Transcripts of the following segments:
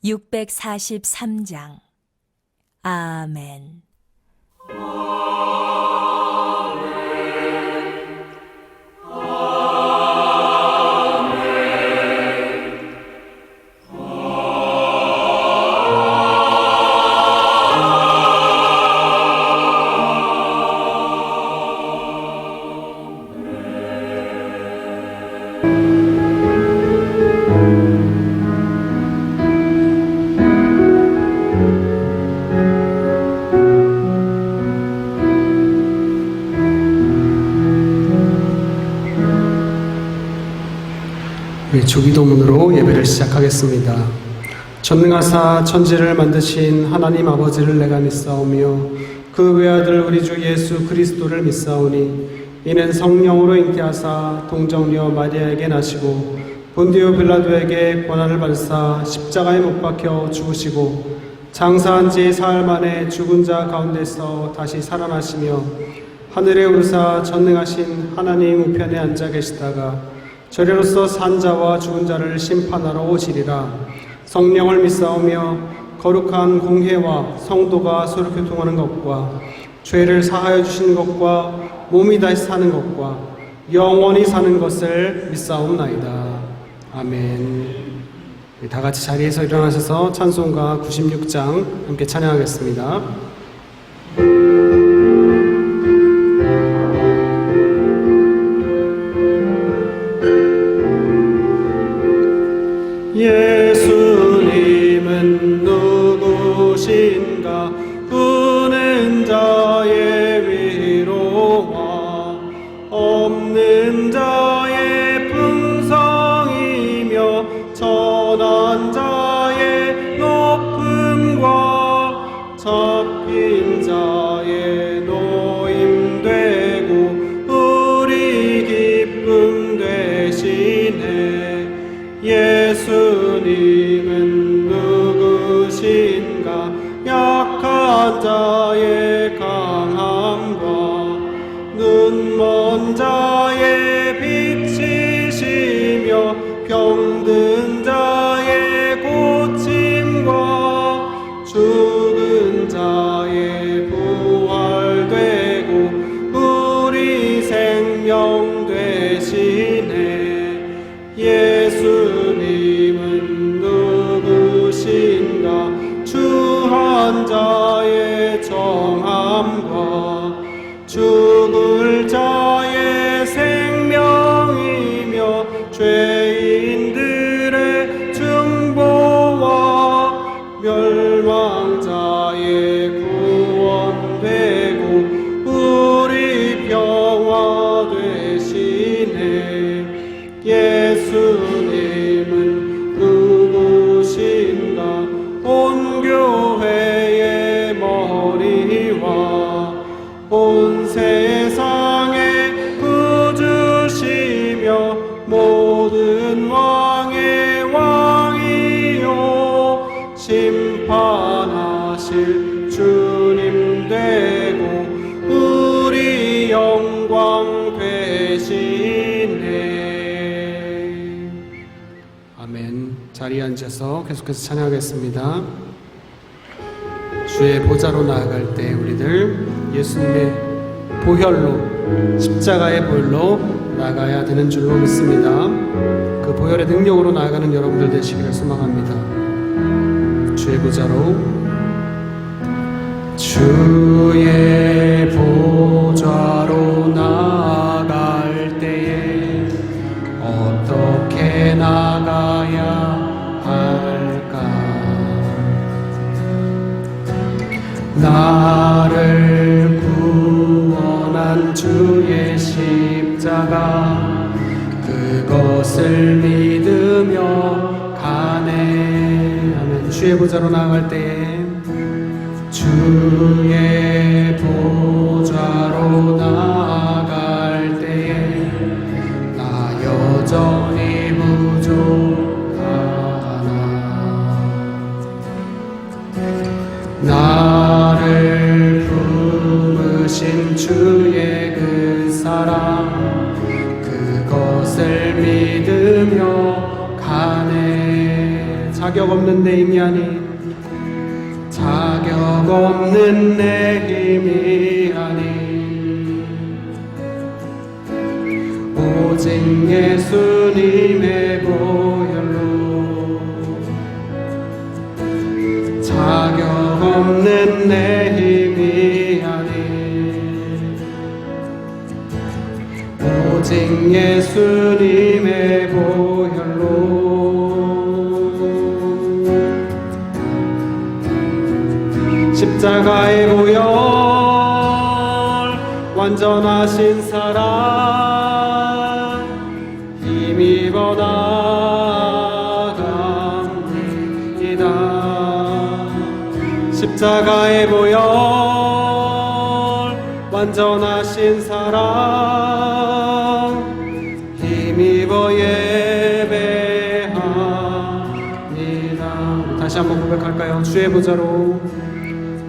643장. 아멘. 우리 주기도문으로 예배를 시작하겠습니다. 전능하사 천지를 만드신 하나님 아버지를 내가 믿사오며 그 외아들 우리 주 예수 그리스도를 믿사오니 이는 성령으로 잉태하사 동정녀 마리아에게 나시고 본디오 빌라도에게 고난을 받으사 십자가에 못 박혀 죽으시고 장사한 지 사흘 만에 죽은 자 가운데서 다시 살아나시며 하늘에 오르사 전능하신 하나님 우편에 앉아 계시다가 저리로서 산 자와 죽은 자를 심판하러 오시리라. 성령을 믿사오며 거룩한 공회와 성도가 서로 교통하는 것과 죄를 사하여 주시는 것과 몸이 다시 사는 것과 영원히 사는 것을 믿사옵나이다. 아멘. 다 같이 자리에서 일어나셔서 찬송가 96장 함께 찬양하겠습니다. 예수님은 누구신가? 우는 자의 위로와 없는 자의 풍성이며 전한 자의 높음과 잡힌 자의 노임되고 우리 기쁨 되시네. 예수님은 누구신가? 약한 자의 강함과 눈먼 자의 빛이시며 병든 자의 고침과 죽은 자의 부활되고 우리 생명 되시네. 예수님은 누구신가? 주한 자의 정함과 죽을 자의 생명이며 죄인들의 중보와 멸망자의 구원되고 우리 평화 되시네. 예수님은 누구신가? 온 교회의 머리와 온 세상의 구주시며 모든 왕의 왕이요 심판하실 주님 되고 우리 영광 되시네. 아멘. 자리에 앉아서 계속해서 찬양하겠습니다. 주의 보좌로 나아갈 때 우리들 예수님의 보혈로, 십자가의 보혈로 나아가야 되는 줄로 믿습니다. 그 보혈의 능력으로 나아가는 여러분들 되시기를 소망합니다. 주의 보좌로, 주의 보좌로 나아갈 때에 어떻게 나가야 할까? 나를 구원한 주의 십자가 그것을 믿으며 가네. 아멘. 주의 보좌로 나아갈 때에 주의 보좌로 나아갈 때에 나 여전히 부족하나. 나를 품으신 주의 그 사랑 그것을 믿으며 가네. 자격 없는 내 힘이 아닌 자격 없는 내 힘이 아닌 오직 예수님의 보혈로 자격 없는 내 힘이 아닌 오직 예수님의 보혈로 십자가의 보혈 완전하신 사랑 힘입어 나아갑니다. 십자가의 보혈 완전하신 사랑 힘입어 예배합니다. 다시 한번 고백할까요? 주의 보좌로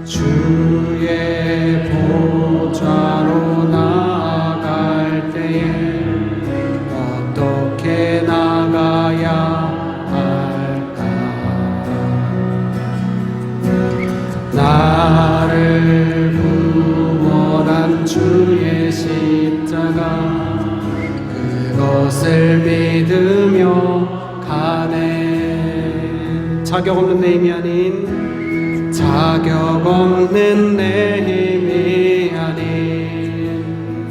주의 보좌로 나아갈 때에 어떻게 나가야 할까? 나를 구원한 주의 십자가 그것을 믿으며 가네. 자격 없는 내 힘이 아닌 자격 없는 내 힘이 아닌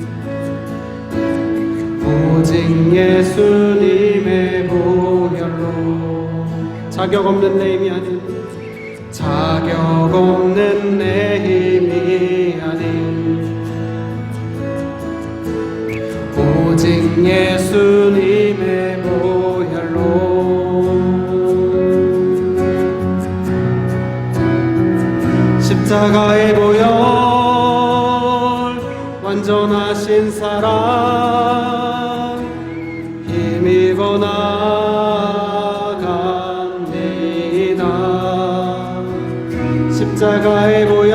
오직 예수님의 보혈로 자격 없는 내 힘이 아닌 자격 없는 내 힘이 아닌 오직 예수님의 보혈로 십자가의 보혈 완전하신 사랑 힘입어 나갑니다. 십자가의 보혈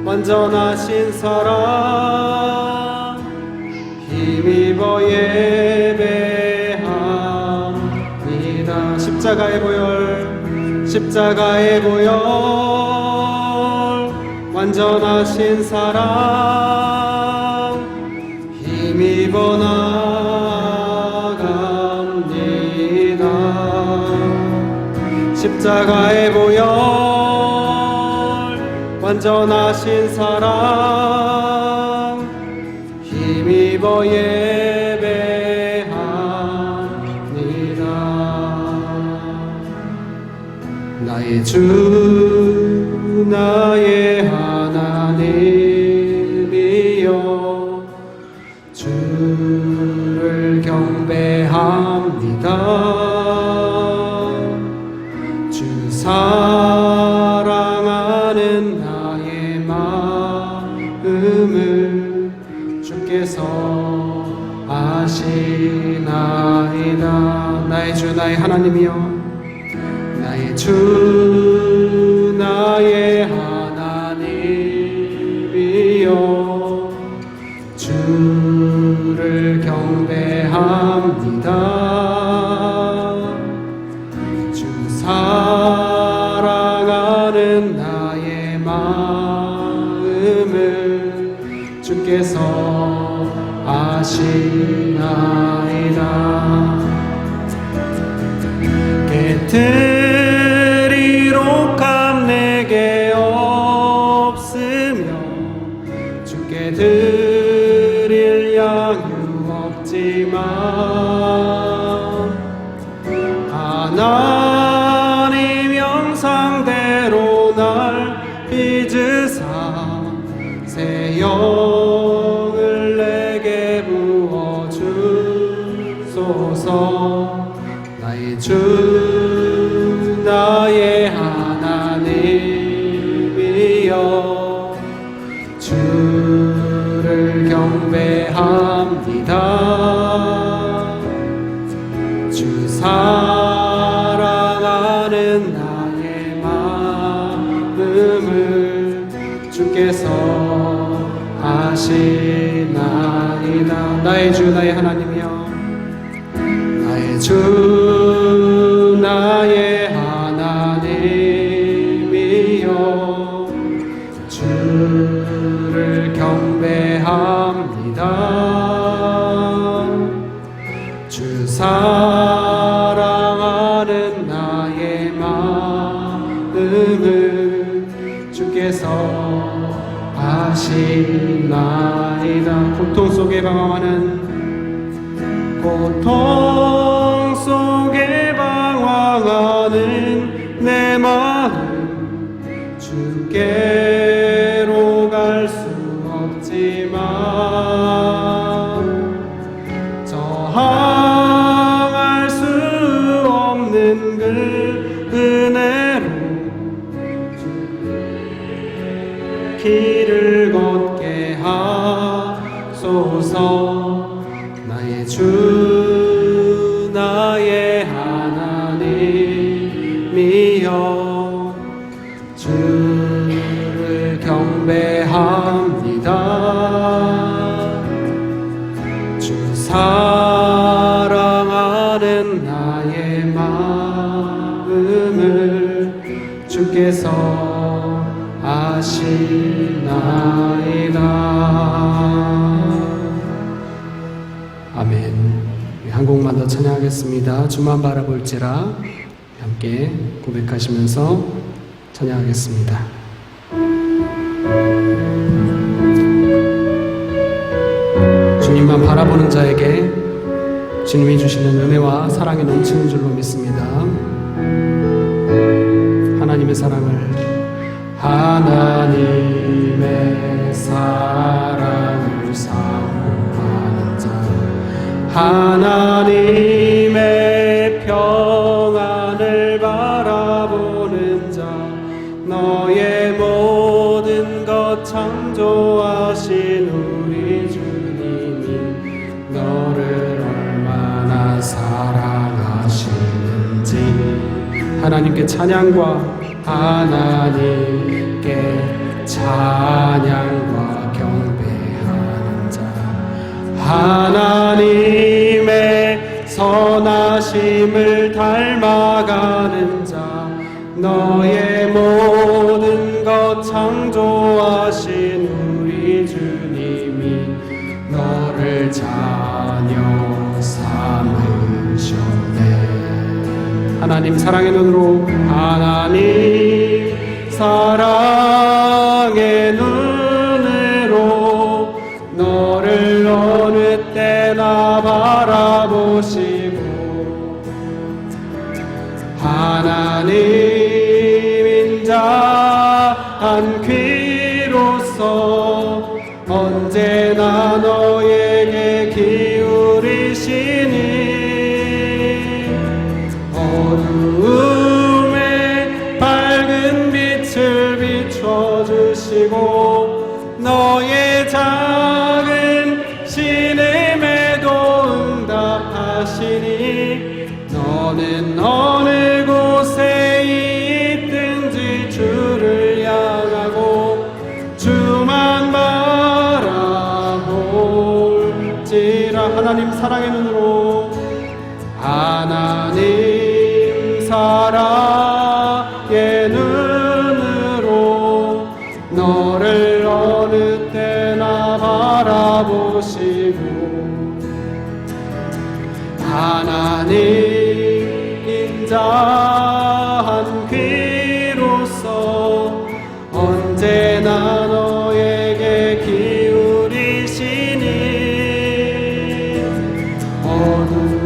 완전하신 사랑 힘입어 예배합니다. 십자가의 보혈 십자가의 보혈 완전하신 사랑 힘입어 나갑니다. 십자가의 보혈 완전하신 사랑 힘입어 예배합니다. 나의 주 나의 하나님이여 주를 경배합니다. 주 사랑하는 나의 마음을 주께서 아시나이다. 나의 주 나의 하나님이여 나의 주 나의 하나님이여 주를 경배합니다. 주 사랑하는 나의 마음을 주께서 아시나이다. 깨뜨리록 내게 없으며 주께 드릴 양육 없지만 하나님 형상대로 날 빚으사 새 영을 내게 부어주소서. 나의 주 나의 하나님이여 주를 경배합니다. 주 사랑하는 나의 마음을 주께서 아시나이다. 나의 주 나의 하나님이여 나의 주 하시나이다. 고통 속에 방황하는 내 마음 주께로 갈 수 없지만 저항할 수 없는 그 은혜로 길을 걷게 하소서. 나의 주 나의 하나님이여 주를 경배합니다. 주 사랑하는 나의 마음을 주께서 아시나이다. 아멘. 한 곡만 더 찬양하겠습니다. 주만 바라볼지라 함께 고백하시면서 찬양하겠습니다. 주님만 바라보는 자에게 주님이 주시는 은혜와 사랑이 넘치는 줄로 믿습니다. 하나님의 사랑을 사모하는 자 하나님의 평안을 바라보는 자 너의 모든 것 창조하신 우리 주님이 너를 얼마나 사랑하시는지 하나님께 찬양과 경배하는 자 하나님의 선하심을 닮아가는 자 너의 모든 것 창조하신 우리 주님이 너를 자녀 삼으셨네. 하나님 사랑의 눈으로 하나님 사랑의 눈으로 너를 어느 때나 바라보시고 하나님 인자한 귀로서 언제나 너에게 기울이시니 어두움에 밝은 빛을 비춰주시고 너의 작은 신음에도 응답하시니 너는 어느 곳에 있든지 주를 향하고 주만 바라볼지라. 하나님 사랑의 눈으로 하나님 사랑의 눈으로 너를 어느 때나 바라보시고 하나님 인자한 귀로서 언제나 너에게 기울이시니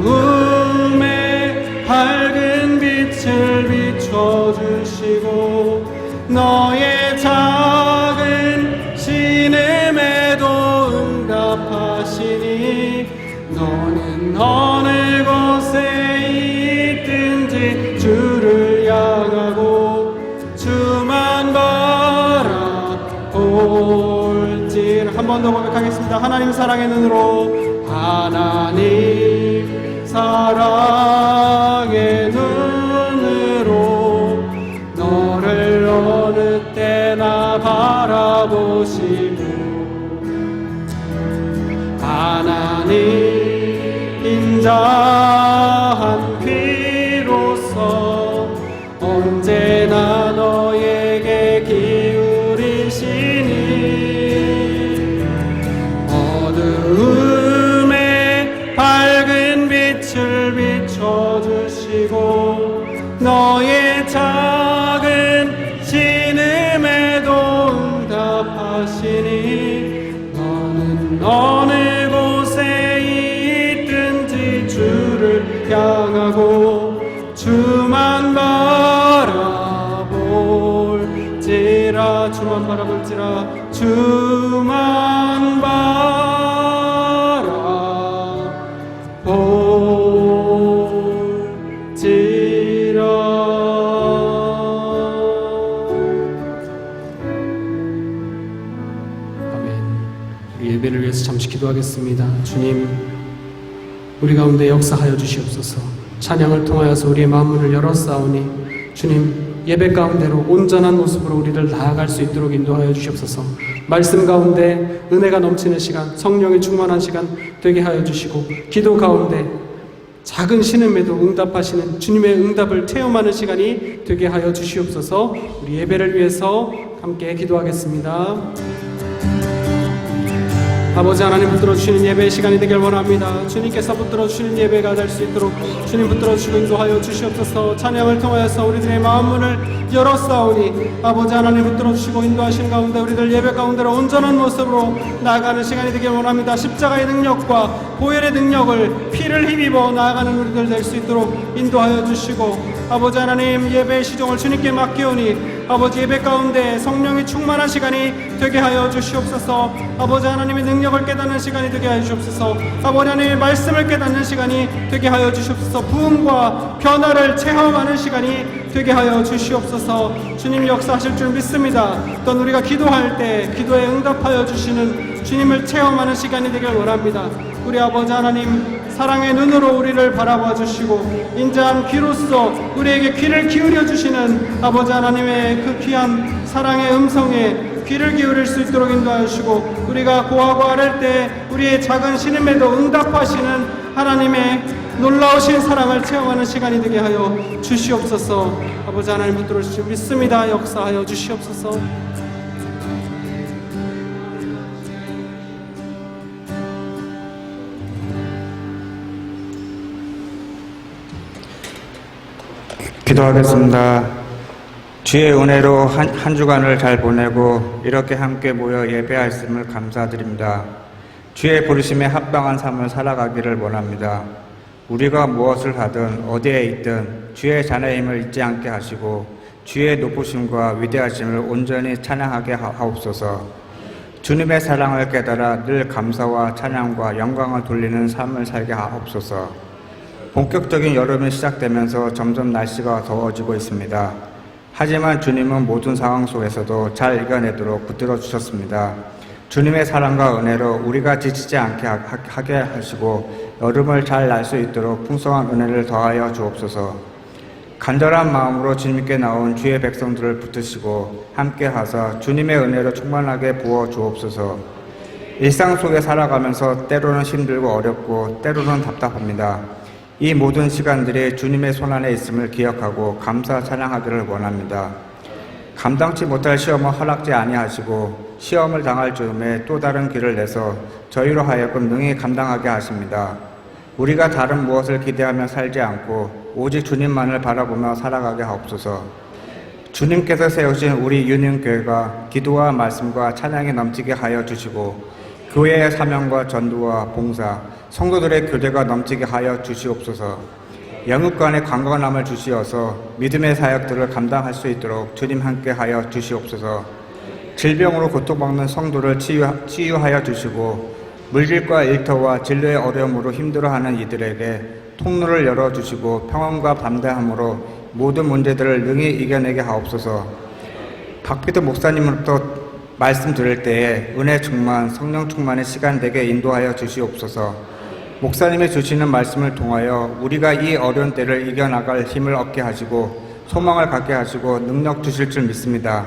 어두움에 밝은 빛을 비춰주시고 너의 작은 신음에도 응답하시니 너는 어느 곳에 있든지 주를 향하고 주만 바라볼지라. 한 번 더 고백하겠습니다. 하나님 사랑의 눈으로 하나님 사랑의 눈으로 너를 어느 때나 바라보시고 하나님 인자한 귀로서 언제나 너에게 기울이시니 어두움에 밝은 빛을 비춰주시고 너의 작은 신음에도 응답하시니 바라고 주만 바라볼지라 주만 바라볼지라 주만 예배를 위해서 잠시 기도하겠습니다. 주님, 우리 가운데 역사하여 주시옵소서. 찬양을 통하여서 우리의 마음문을 열었사오니 주님, 예배 가운데로 온전한 모습으로 우리를 나아갈 수 있도록 인도하여 주시옵소서. 말씀 가운데 은혜가 넘치는 시간, 성령이 충만한 시간 되게 하여 주시고, 기도 가운데 작은 신음에도 응답하시는 주님의 응답을 체험하는 시간이 되게 하여 주시옵소서. 우리 예배를 위해서 함께 기도하겠습니다. 아버지 하나님, 붙들어 주시는 예배의 시간이 되길 원합니다. 주님께서 붙들어 주시는 예배가 될 수 있도록 주님 붙들어 주시고 인도하여 주시옵소서. 찬양을 통하여서 우리들의 마음문을 열었사오니 아버지 하나님 붙들어 주시고 인도하시는 가운데 우리들 예배 가운데로 온전한 모습으로 나아가는 시간이 되길 원합니다. 십자가의 능력과 보혈의 능력을 피를 힘입어 나아가는 우리들 될 수 있도록 인도하여 주시고, 아버지 하나님 예배의 시종을 주님께 맡기오니 아버지 예배 가운데 성령이 충만한 시간이 되게 하여 주시옵소서. 아버지 하나님의 능력을 깨닫는 시간이 되게 하여 주시옵소서. 아버지 하나님의 말씀을 깨닫는 시간이 되게 하여 주시옵소서. 부흥과 변화를 체험하는 시간이 되게 하여 주시옵소서. 주님 역사하실 줄 믿습니다. 또한 우리가 기도할 때 기도에 응답하여 주시는 주님을 체험하는 시간이 되길 원합니다. 우리 아버지 하나님, 사랑의 눈으로 우리를 바라봐 주시고 인자한 귀로써 우리에게 귀를 기울여 주시는 아버지 하나님의 그 귀한 사랑의 음성에 귀를 기울일 수 있도록 인도하여 주시고, 우리가 고하고 아랠 때 우리의 작은 신음에도 응답하시는 하나님의 놀라우신 사랑을 체험하는 시간이 되게 하여 주시옵소서. 아버지 하나님 붙들어 주시고 믿습니다. 역사하여 주시옵소서. 기도하겠습니다. 주의 은혜로 한 주간을 잘 보내고 이렇게 함께 모여 예배하였음을 감사드립니다. 주의 부르심에 합당한 삶을 살아가기를 원합니다. 우리가 무엇을 하든 어디에 있든 주의 자녀임을 잊지 않게 하시고 주의 높으심과 위대하심을 온전히 찬양하게 하옵소서. 주님의 사랑을 깨달아 늘 감사와 찬양과 영광을 돌리는 삶을 살게 하옵소서. 본격적인 여름이 시작되면서 점점 날씨가 더워지고 있습니다. 하지만 주님은 모든 상황 속에서도 잘 이겨내도록 붙들어 주셨습니다. 주님의 사랑과 은혜로 우리가 지치지 않게 하게 하시고 여름을 잘 날 수 있도록 풍성한 은혜를 더하여 주옵소서. 간절한 마음으로 주님께 나온 주의 백성들을 붙드시고 함께 하사 주님의 은혜로 충만하게 부어 주옵소서. 일상 속에 살아가면서 때로는 힘들고 어렵고 때로는 답답합니다. 이 모든 시간들이 주님의 손안에 있음을 기억하고 감사 찬양하기를 원합니다. 감당치 못할 시험을 허락지 아니하시고 시험을 당할 즈음에 또 다른 길을 내서 저희로 하여금 능히 감당하게 하십니다. 우리가 다른 무엇을 기대하며 살지 않고 오직 주님만을 바라보며 살아가게 하옵소서. 주님께서 세우신 우리 유년교회가 기도와 말씀과 찬양이 넘치게 하여 주시고 교회의 사명과 전도와 봉사, 성도들의 교제가 넘치게 하여 주시옵소서. 영육간의 강건함을 주시어서 믿음의 사역들을 감당할 수 있도록 주님 함께 하여 주시옵소서. 질병으로 고통받는 성도를 치유하여 주시고 물질과 일터와 진로의 어려움으로 힘들어하는 이들에게 통로를 열어주시고 평안과 담대함으로 모든 문제들을 능히 이겨내게 하옵소서. 박피도 목사님으로부터 말씀 들을 때에 은혜 충만, 성령 충만의 시간 되게 인도하여 주시옵소서. 목사님이 주시는 말씀을 통하여 우리가 이 어려운 때를 이겨나갈 힘을 얻게 하시고 소망을 갖게 하시고 능력 주실 줄 믿습니다.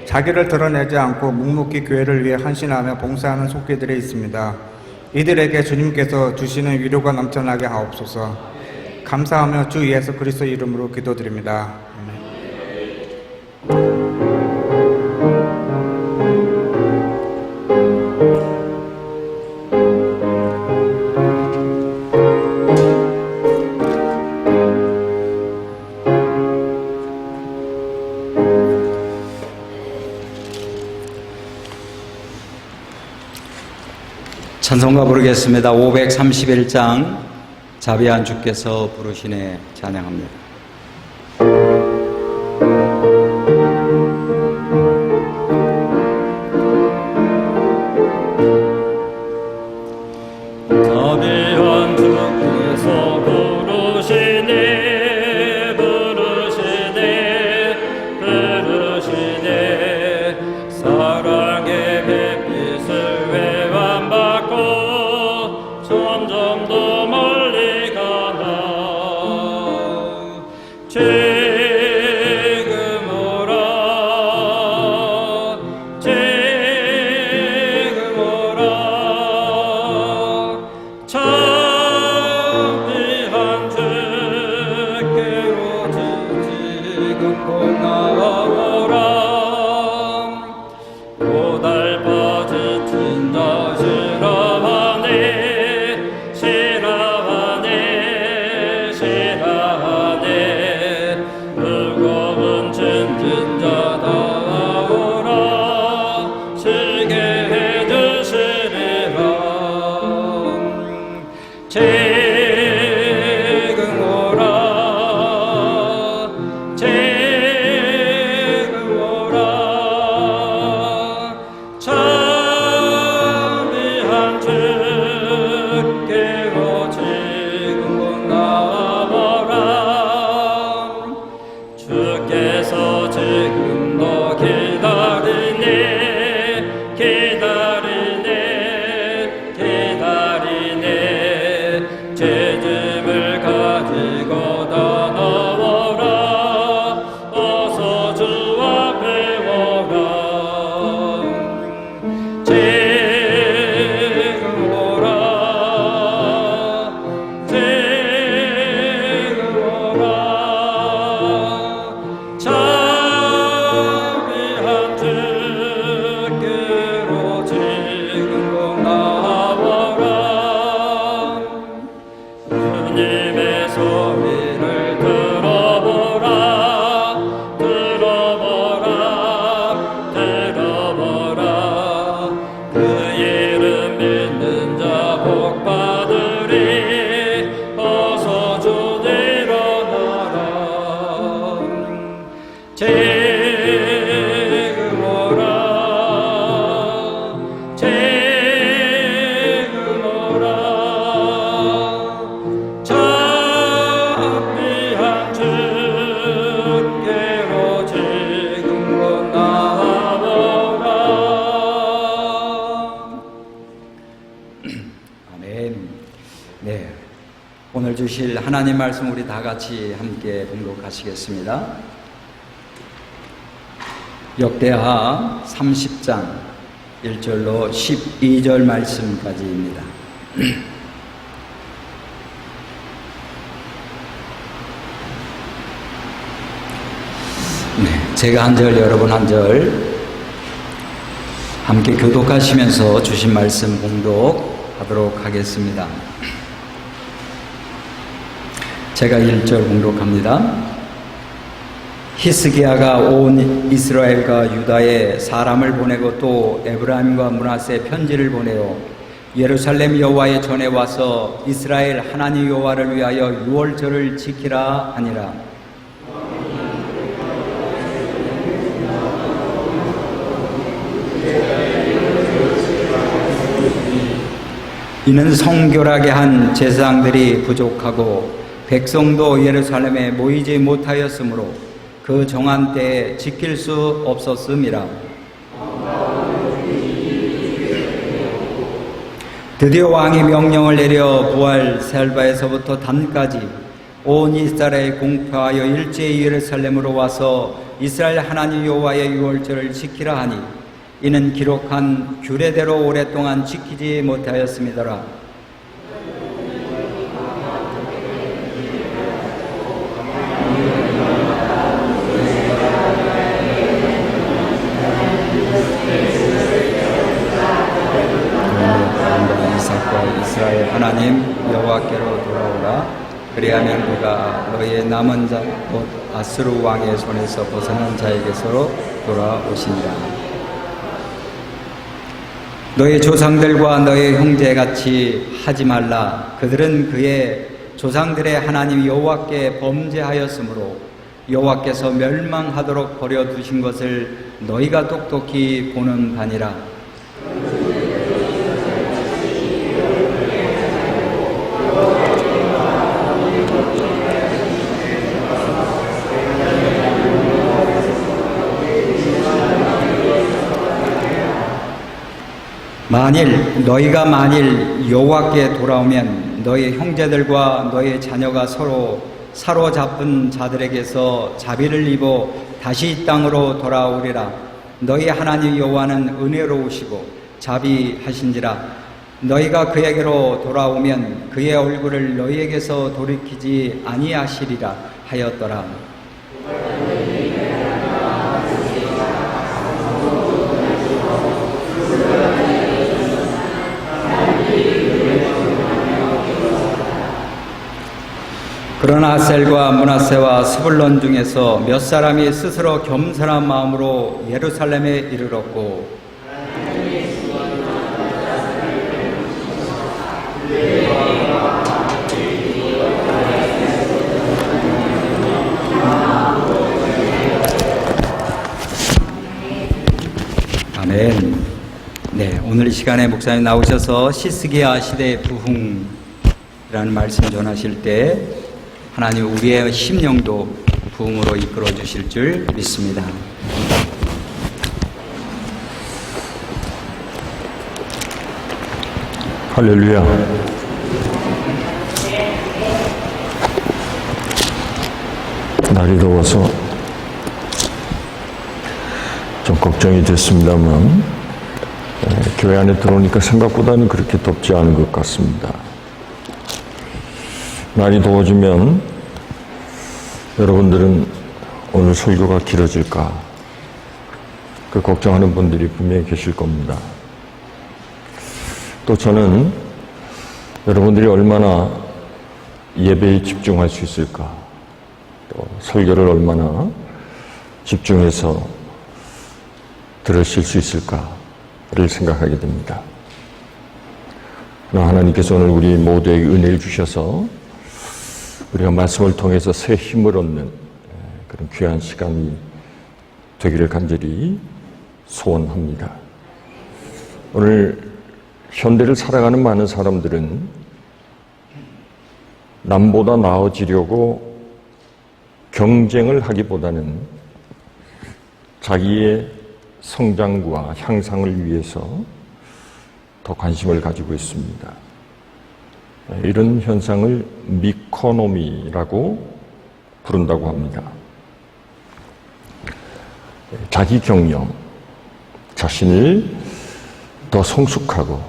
자기를 드러내지 않고 묵묵히 교회를 위해 헌신하며 봉사하는 속기들이 있습니다. 이들에게 주님께서 주시는 위로가 넘쳐나게 하옵소서. 감사하며 주 예수 그리스도 이름으로 기도드립니다. 아멘. 찬송가 부르겠습니다. 531장 자비한 주께서 부르시네 찬양합니다. 자비한 주께서 부르시네 부르시네 부르시네 사랑의 햇빛을 외면받고 점점 더 멀리 가나 지금 오라 지금 오라 자비한 주께로 지금 곧 나와오라 고달파 지친 자 싫어하네 싫어하네 싫어하네 무거운 짐진 자 나와오라 쉬게 해주시리라 지금 오라 지금 오라 자비한 주께로 지금 곧 나와보라 주께서 지금도 기다리네 기다리네 기다리네 제 짐을 가지고 떠나오라 어서 주 앞에 오라 지금 오라 지금 오라 자비한 주께로 지금 곧 나와오라 주님의 소리를 들어보라 들어보라 들어보라 그 이름 믿는 자 복받으리 어서 주 일어나라 지금 오라 지금 오라 자비한 주께로 지금 곧 나와오라 아멘. 네, 오늘 주실 하나님 말씀 우리 다 같이 함께 봉독하시겠습니다. 역대하 30장 1절로 12절 말씀까지입니다. 네, 제가 한 절, 여러분 한 절 함께 교독하시면서 주신 말씀 봉독하도록 하겠습니다. 제가 1절 봉독합니다. 히스기야가 온 이스라엘과 유다에 사람을 보내고 또 에브라임과 므낫세에 편지를 보내어 예루살렘 여호와의 전에 와서 이스라엘 하나님 여호와를 위하여 유월절을 지키라 하니라. 이는 성결하게 한 제사장들이 부족하고 백성도 예루살렘에 모이지 못하였으므로 그 정한 때에 지킬 수 없었음이라. 드디어 왕이 명령을 내려 부활 셀바에서부터 단까지 온 이스라엘에 공표하여 일제히 예루살렘으로 와서 이스라엘 하나님 여호와의 유월절을 지키라 하니 이는 기록한 규례대로 오랫동안 지키지 못하였음이더라. 이스라엘 하나님 여호와께로 돌아오라. 그리하면 그가 너희의 남은 자 곧 아스루 왕의 손에서 벗어난 자에게서 돌아오시니라. 너희 조상들과 너희 형제같이 하지 말라. 그들은 그의 조상들의 하나님 여호와께 범죄하였으므로 여호와께서 멸망하도록 버려두신 것을 너희가 똑똑히 보는 바니라. 너희가 만일 여호와께 돌아오면 너희 형제들과 너희 자녀가 서로 사로잡은 자들에게서 자비를 입어 다시 이 땅으로 돌아오리라. 너희 하나님 여호와는 은혜로우시고 자비하신지라. 너희가 그에게로 돌아오면 그의 얼굴을 너희에게서 돌이키지 아니하시리라 하였더라. 그러나 아셀과 므낫세와 스불론 중에서 몇 사람이 스스로 겸손한 마음으로 예루살렘에 이르렀고 아멘. 네, 오늘 이 시간에 목사님 나오셔서 시스기야 시대의 부흥이라는 말씀 전하실 때 하나님 우리의 심령도 부흥으로 이끌어 주실 줄 믿습니다. 할렐루야. 날이 더워서 좀 걱정이 됐습니다만 교회 안에 들어오니까 생각보다는 그렇게 덥지 않은 것 같습니다. 날이 더워지면 여러분들은 오늘 설교가 길어질까 그 걱정하는 분들이 분명히 계실 겁니다. 또 저는 여러분들이 얼마나 예배에 집중할 수 있을까, 또 설교를 얼마나 집중해서 들으실 수 있을까를 생각하게 됩니다. 그러나 하나님께서 오늘 우리 모두에게 은혜를 주셔서 우리가 말씀을 통해서 새 힘을 얻는 그런 귀한 시간이 되기를 간절히 소원합니다. 오늘 현대를 살아가는 많은 사람들은 남보다 나아지려고 경쟁을 하기보다는 자기의 성장과 향상을 위해서 더 관심을 가지고 있습니다. 이런 현상을 미코노미라고 부른다고 합니다. 자기 경영, 자신을 더 성숙하고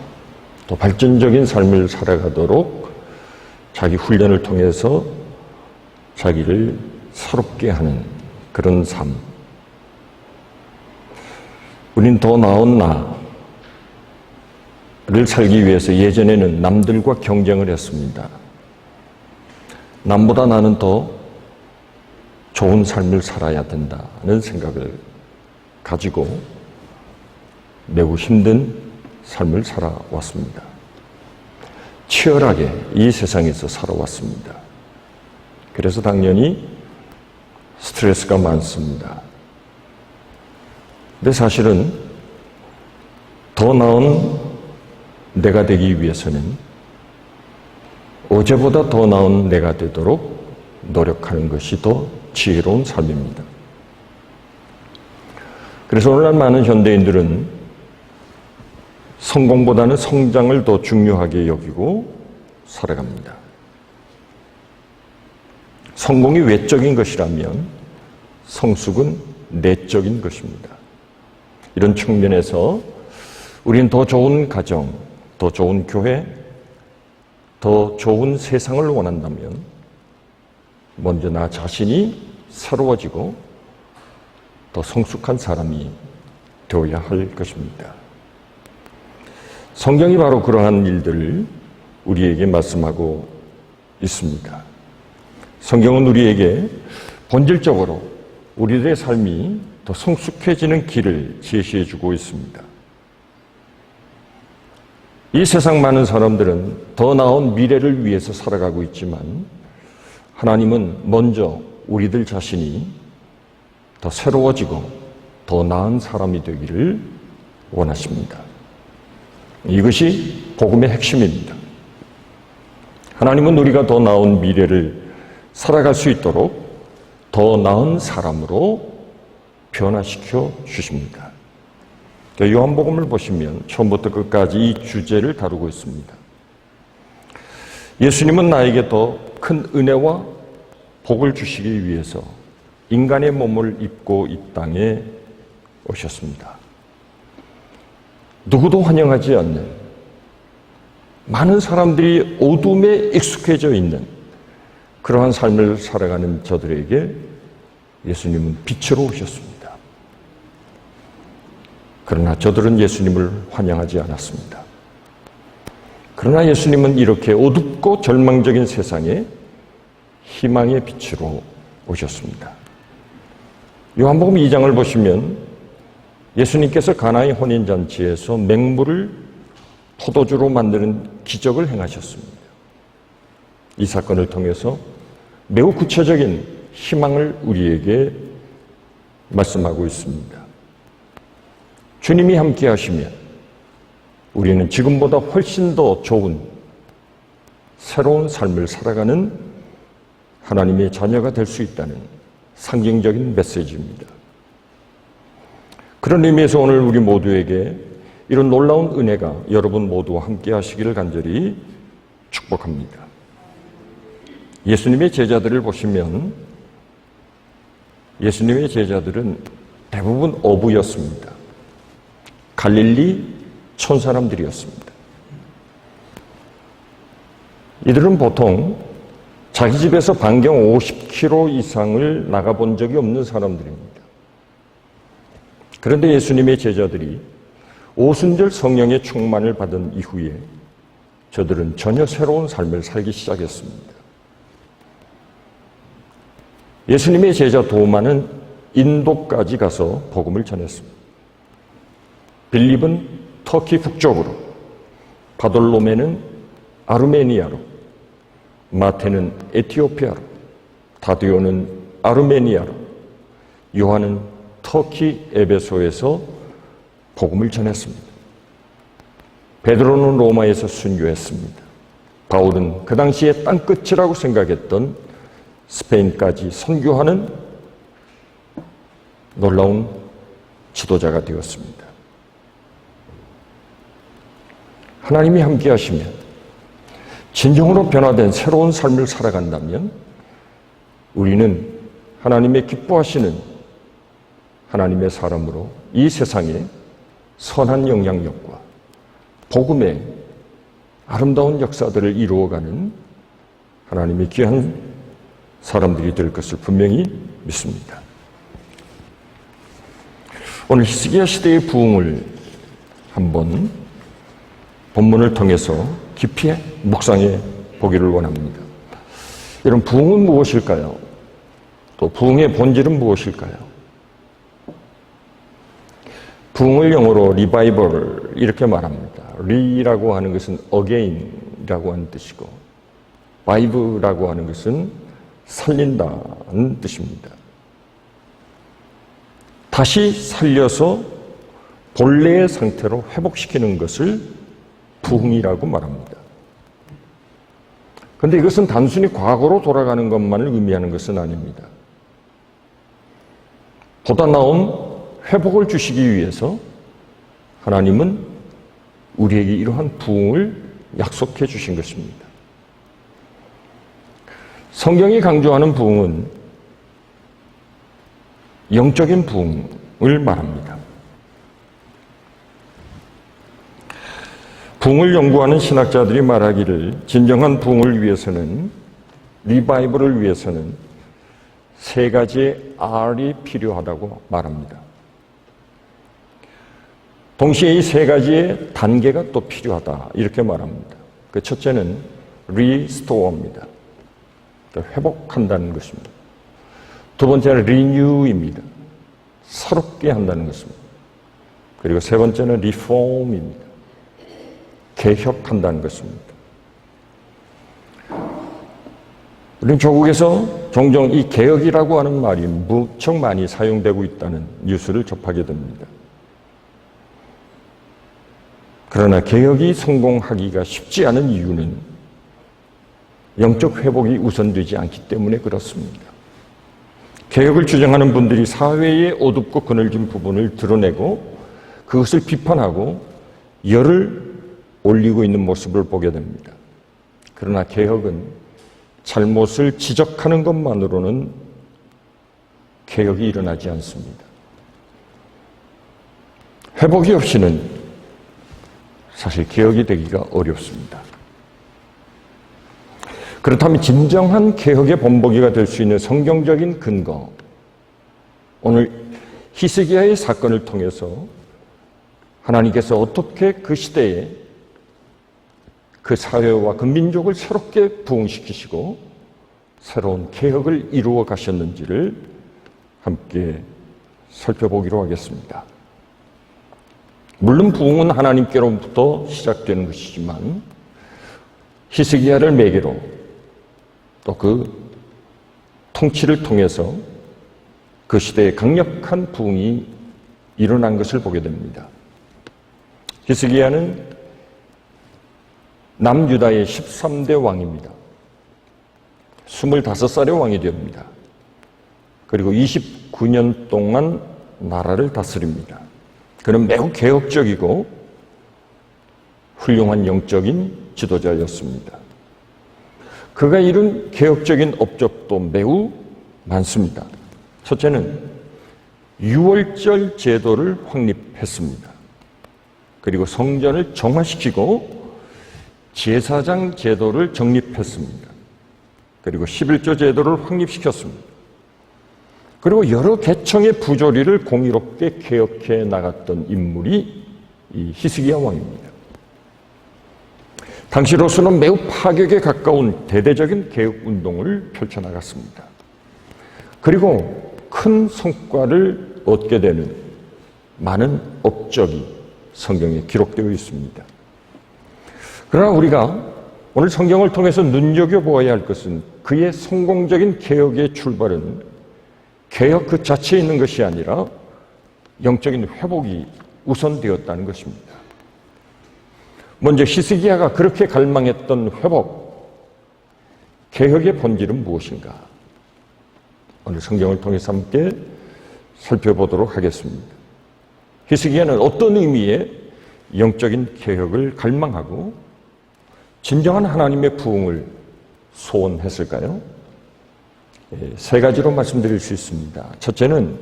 더 발전적인 삶을 살아가도록 자기 훈련을 통해서 자기를 새롭게 하는 그런 삶. 우린 더 나은 나를 살기 위해서 예전에는 남들과 경쟁을 했습니다. 남보다 나는 더 좋은 삶을 살아야 된다는 생각을 가지고 매우 힘든 삶을 살아왔습니다. 치열하게 이 세상에서 살아왔습니다. 그래서 당연히 스트레스가 많습니다. 근데 사실은 더 나은 내가 되기 위해서는 어제보다 더 나은 내가 되도록 노력하는 것이 더 지혜로운 삶입니다. 그래서 오늘날 많은 현대인들은 성공보다는 성장을 더 중요하게 여기고 살아갑니다. 성공이 외적인 것이라면 성숙은 내적인 것입니다. 이런 측면에서 우리는 더 좋은 가정, 더 좋은 교회, 더 좋은 세상을 원한다면 먼저 나 자신이 새로워지고 더 성숙한 사람이 되어야 할 것입니다. 성경이 바로 그러한 일들을 우리에게 말씀하고 있습니다. 성경은 우리에게 본질적으로 우리들의 삶이 더 성숙해지는 길을 제시해 주고 있습니다. 이 세상 많은 사람들은 더 나은 미래를 위해서 살아가고 있지만 하나님은 먼저 우리들 자신이 더 새로워지고 더 나은 사람이 되기를 원하십니다. 이것이 복음의 핵심입니다. 하나님은 우리가 더 나은 미래를 살아갈 수 있도록 더 나은 사람으로 변화시켜 주십니다. 요한복음을 보시면 처음부터 끝까지 이 주제를 다루고 있습니다. 예수님은 나에게 더 큰 은혜와 복을 주시기 위해서 인간의 몸을 입고 이 땅에 오셨습니다. 누구도 환영하지 않는, 많은 사람들이 어둠에 익숙해져 있는 그러한 삶을 살아가는 저들에게 예수님은 빛으로 오셨습니다. 그러나 저들은 예수님을 환영하지 않았습니다. 그러나 예수님은 이렇게 어둡고 절망적인 세상에 희망의 빛으로 오셨습니다. 요한복음 2장을 보시면 예수님께서 가나의 혼인잔치에서 맹물을 포도주로 만드는 기적을 행하셨습니다. 이 사건을 통해서 매우 구체적인 희망을 우리에게 말씀하고 있습니다. 주님이 함께 하시면 우리는 지금보다 훨씬 더 좋은 새로운 삶을 살아가는 하나님의 자녀가 될 수 있다는 상징적인 메시지입니다. 그런 의미에서 오늘 우리 모두에게 이런 놀라운 은혜가 여러분 모두와 함께 하시기를 간절히 축복합니다. 예수님의 제자들을 보시면 예수님의 제자들은 대부분 어부였습니다. 갈릴리 촌사람들이었습니다. 이들은 보통 자기 집에서 반경 50km 이상을 나가본 적이 없는 사람들입니다. 그런데 예수님의 제자들이 오순절 성령의 충만을 받은 이후에 저들은 전혀 새로운 삶을 살기 시작했습니다. 예수님의 제자 도마는 인도까지 가서 복음을 전했습니다. 빌립은 터키 북쪽으로, 바돌로메는 아르메니아로, 마테는 에티오피아로, 다디오는 아르메니아로, 요한은 터키 에베소에서 복음을 전했습니다. 베드로는 로마에서 순교했습니다. 바울은 그 당시에 땅끝이라고 생각했던 스페인까지 선교하는 놀라운 지도자가 되었습니다. 하나님이 함께 하시면, 진정으로 변화된 새로운 삶을 살아간다면 우리는 하나님의 기뻐하시는 하나님의 사람으로 이 세상에 선한 영향력과 복음의 아름다운 역사들을 이루어가는 하나님의 귀한 사람들이 될 것을 분명히 믿습니다. 오늘 히스기야 시대의 부흥을 한번 본문을 통해서 깊이 묵상해 보기를 원합니다. 여러분, 부흥은 무엇일까요? 또 부흥의 본질은 무엇일까요? 부흥을 영어로 리바이벌 이렇게 말합니다. 리라고 하는 것은 again이라고 하는 뜻이고 바이브라고 하는 것은 살린다는 뜻입니다. 다시 살려서 본래의 상태로 회복시키는 것을 부흥이라고 말합니다. 그런데 이것은 단순히 과거로 돌아가는 것만을 의미하는 것은 아닙니다. 보다 나은 회복을 주시기 위해서 하나님은 우리에게 이러한 부흥을 약속해 주신 것입니다. 성경이 강조하는 부흥은 영적인 부흥을 말합니다. 부흥을 연구하는 신학자들이 말하기를 진정한 부흥을 위해서는, 리바이벌을 위해서는 세 가지의 R이 필요하다고 말합니다. 동시에 이 세 가지의 단계가 또 필요하다 이렇게 말합니다. 그 첫째는 리스토어입니다. 회복한다는 것입니다. 두 번째는 리뉴입니다. 새롭게 한다는 것입니다. 그리고 세 번째는 리폼입니다. 개혁한다는 것입니다. 우리는 조국에서 종종 이 개혁이라고 하는 말이 무척 많이 사용되고 있다는 뉴스를 접하게 됩니다. 그러나 개혁이 성공하기가 쉽지 않은 이유는 영적 회복이 우선되지 않기 때문에 그렇습니다. 개혁을 주장하는 분들이 사회의 어둡고 그늘진 부분을 드러내고 그것을 비판하고 열을 올리고 있는 모습을 보게 됩니다. 그러나 개혁은 잘못을 지적하는 것만으로는 개혁이 일어나지 않습니다. 회복이 없이는 사실 개혁이 되기가 어렵습니다. 그렇다면 진정한 개혁의 본보기가 될 수 있는 성경적인 근거, 오늘 히스기야의 사건을 통해서 하나님께서 어떻게 그 시대에 그 사회와 그 민족을 새롭게 부흥시키시고 새로운 개혁을 이루어 가셨는지를 함께 살펴보기로 하겠습니다. 물론 부흥은 하나님께로부터 시작되는 것이지만 히스기야를 매개로 또 그 통치를 통해서 그 시대에 강력한 부흥이 일어난 것을 보게 됩니다. 히스기야는 남유다의 13대 왕입니다. 25살의 왕이 됩니다. 그리고 29년 동안 나라를 다스립니다. 그는 매우 개혁적이고 훌륭한 영적인 지도자였습니다. 그가 이룬 개혁적인 업적도 매우 많습니다. 첫째는 유월절 제도를 확립했습니다. 그리고 성전을 정화시키고 제사장 제도를 정립했습니다. 그리고 11조 제도를 확립시켰습니다. 그리고 여러 계층의 부조리를 공의롭게 개혁해 나갔던 인물이 이 히스기야 왕입니다. 당시로서는 매우 파격에 가까운 대대적인 개혁운동을 펼쳐나갔습니다. 그리고 큰 성과를 얻게 되는 많은 업적이 성경에 기록되어 있습니다. 그러나 우리가 오늘 성경을 통해서 눈여겨보아야 할 것은 그의 성공적인 개혁의 출발은 개혁 그 자체에 있는 것이 아니라 영적인 회복이 우선되었다는 것입니다. 먼저 히스기야가 그렇게 갈망했던 회복, 개혁의 본질은 무엇인가? 오늘 성경을 통해서 함께 살펴보도록 하겠습니다. 히스기야는 어떤 의미의 영적인 개혁을 갈망하고 진정한 하나님의 부흥을 소원했을까요? 세 가지로 말씀드릴 수 있습니다. 첫째는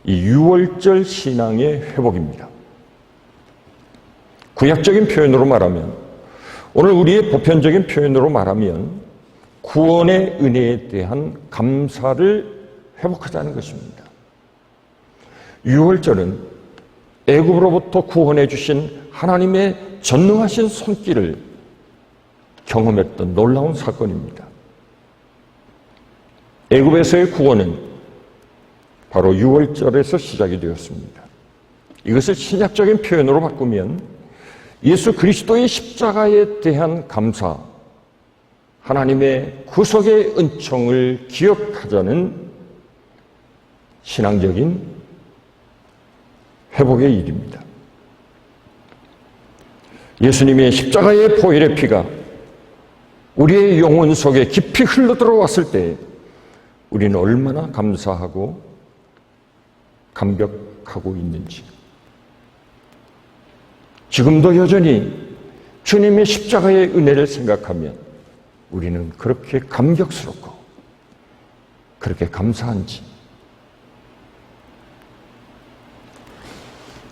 이 유월절 신앙의 회복입니다. 구약적인 표현으로 말하면, 오늘 우리의 보편적인 표현으로 말하면 구원의 은혜에 대한 감사를 회복하자는 것입니다. 유월절은 애굽으로부터 구원해 주신 하나님의 전능하신 손길을 경험했던 놀라운 사건입니다. 애굽에서의 구원은 바로 유월절에서 시작이 되었습니다. 이것을 신약적인 표현으로 바꾸면 예수 그리스도의 십자가에 대한 감사, 하나님의 구속의 은총을 기억하자는 신앙적인 회복의 일입니다. 예수님의 십자가의 보혈의 피가 우리의 영혼 속에 깊이 흘러들어왔을 때 우리는 얼마나 감사하고 감격하고 있는지, 지금도 여전히 주님의 십자가의 은혜를 생각하면 우리는 그렇게 감격스럽고 그렇게 감사한지.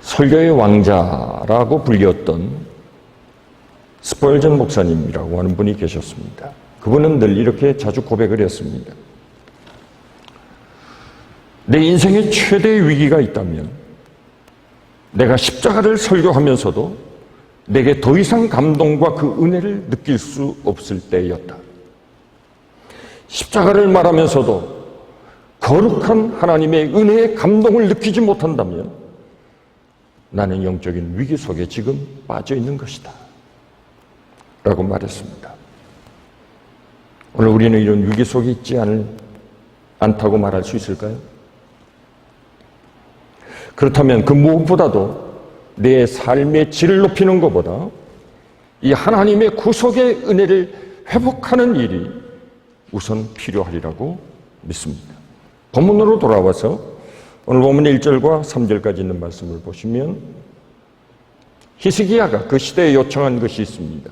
설교의 왕자라고 불렸던 스펄전 목사님이라고 하는 분이 계셨습니다. 그분은 늘 이렇게 자주 고백을 했습니다. 내 인생의 최대의 위기가 있다면 내가 십자가를 설교하면서도 내게 더 이상 감동과 그 은혜를 느낄 수 없을 때였다. 십자가를 말하면서도 거룩한 하나님의 은혜의 감동을 느끼지 못한다면 나는 영적인 위기 속에 지금 빠져 있는 것이다. 라고 말했습니다. 오늘 우리는 이런 위기 속에 있지 않다고 말할 수 있을까요? 그렇다면 그 무엇보다도 내 삶의 질을 높이는 것보다 이 하나님의 구속의 은혜를 회복하는 일이 우선 필요하리라고 믿습니다. 본문으로 돌아와서 오늘 본문의 1절과 3절까지 있는 말씀을 보시면 히스기야가 그 시대에 요청한 것이 있습니다.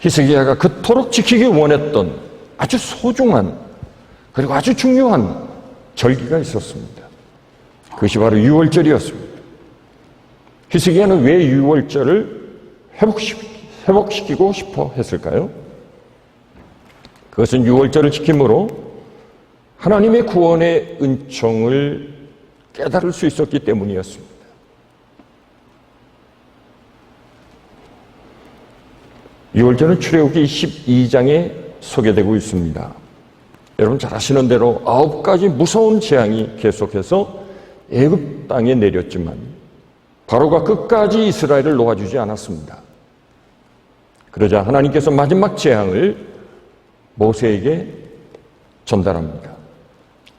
히스기야가 그토록 지키기 원했던 아주 소중한 그리고 아주 중요한 절기가 있었습니다. 그것이 바로 유월절이었습니다. 히스기야는 왜 유월절을 회복시키고 싶어 했을까요? 그것은 유월절을 지킴으로 하나님의 구원의 은총을 깨달을 수 있었기 때문이었습니다. 유월절은 출애굽기 12장에 소개되고 있습니다. 여러분 잘 아시는 대로 9가지 무서운 재앙이 계속해서 애굽 땅에 내렸지만 바로가 끝까지 이스라엘을 놓아주지 않았습니다. 그러자 하나님께서 마지막 재앙을 모세에게 전달합니다.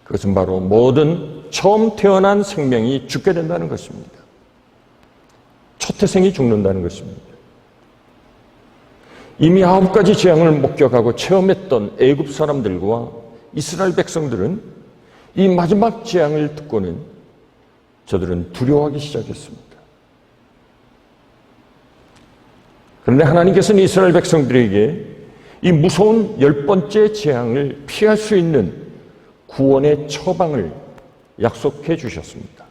그것은 바로 모든 처음 태어난 생명이 죽게 된다는 것입니다. 첫 태생이 죽는다는 것입니다. 이미 9가지 재앙을 목격하고 체험했던 애굽 사람들과 이스라엘 백성들은 이 마지막 재앙을 듣고는 저들은 두려워하기 시작했습니다. 그런데 하나님께서는 이스라엘 백성들에게 이 무서운 10번째 재앙을 피할 수 있는 구원의 처방을 약속해 주셨습니다.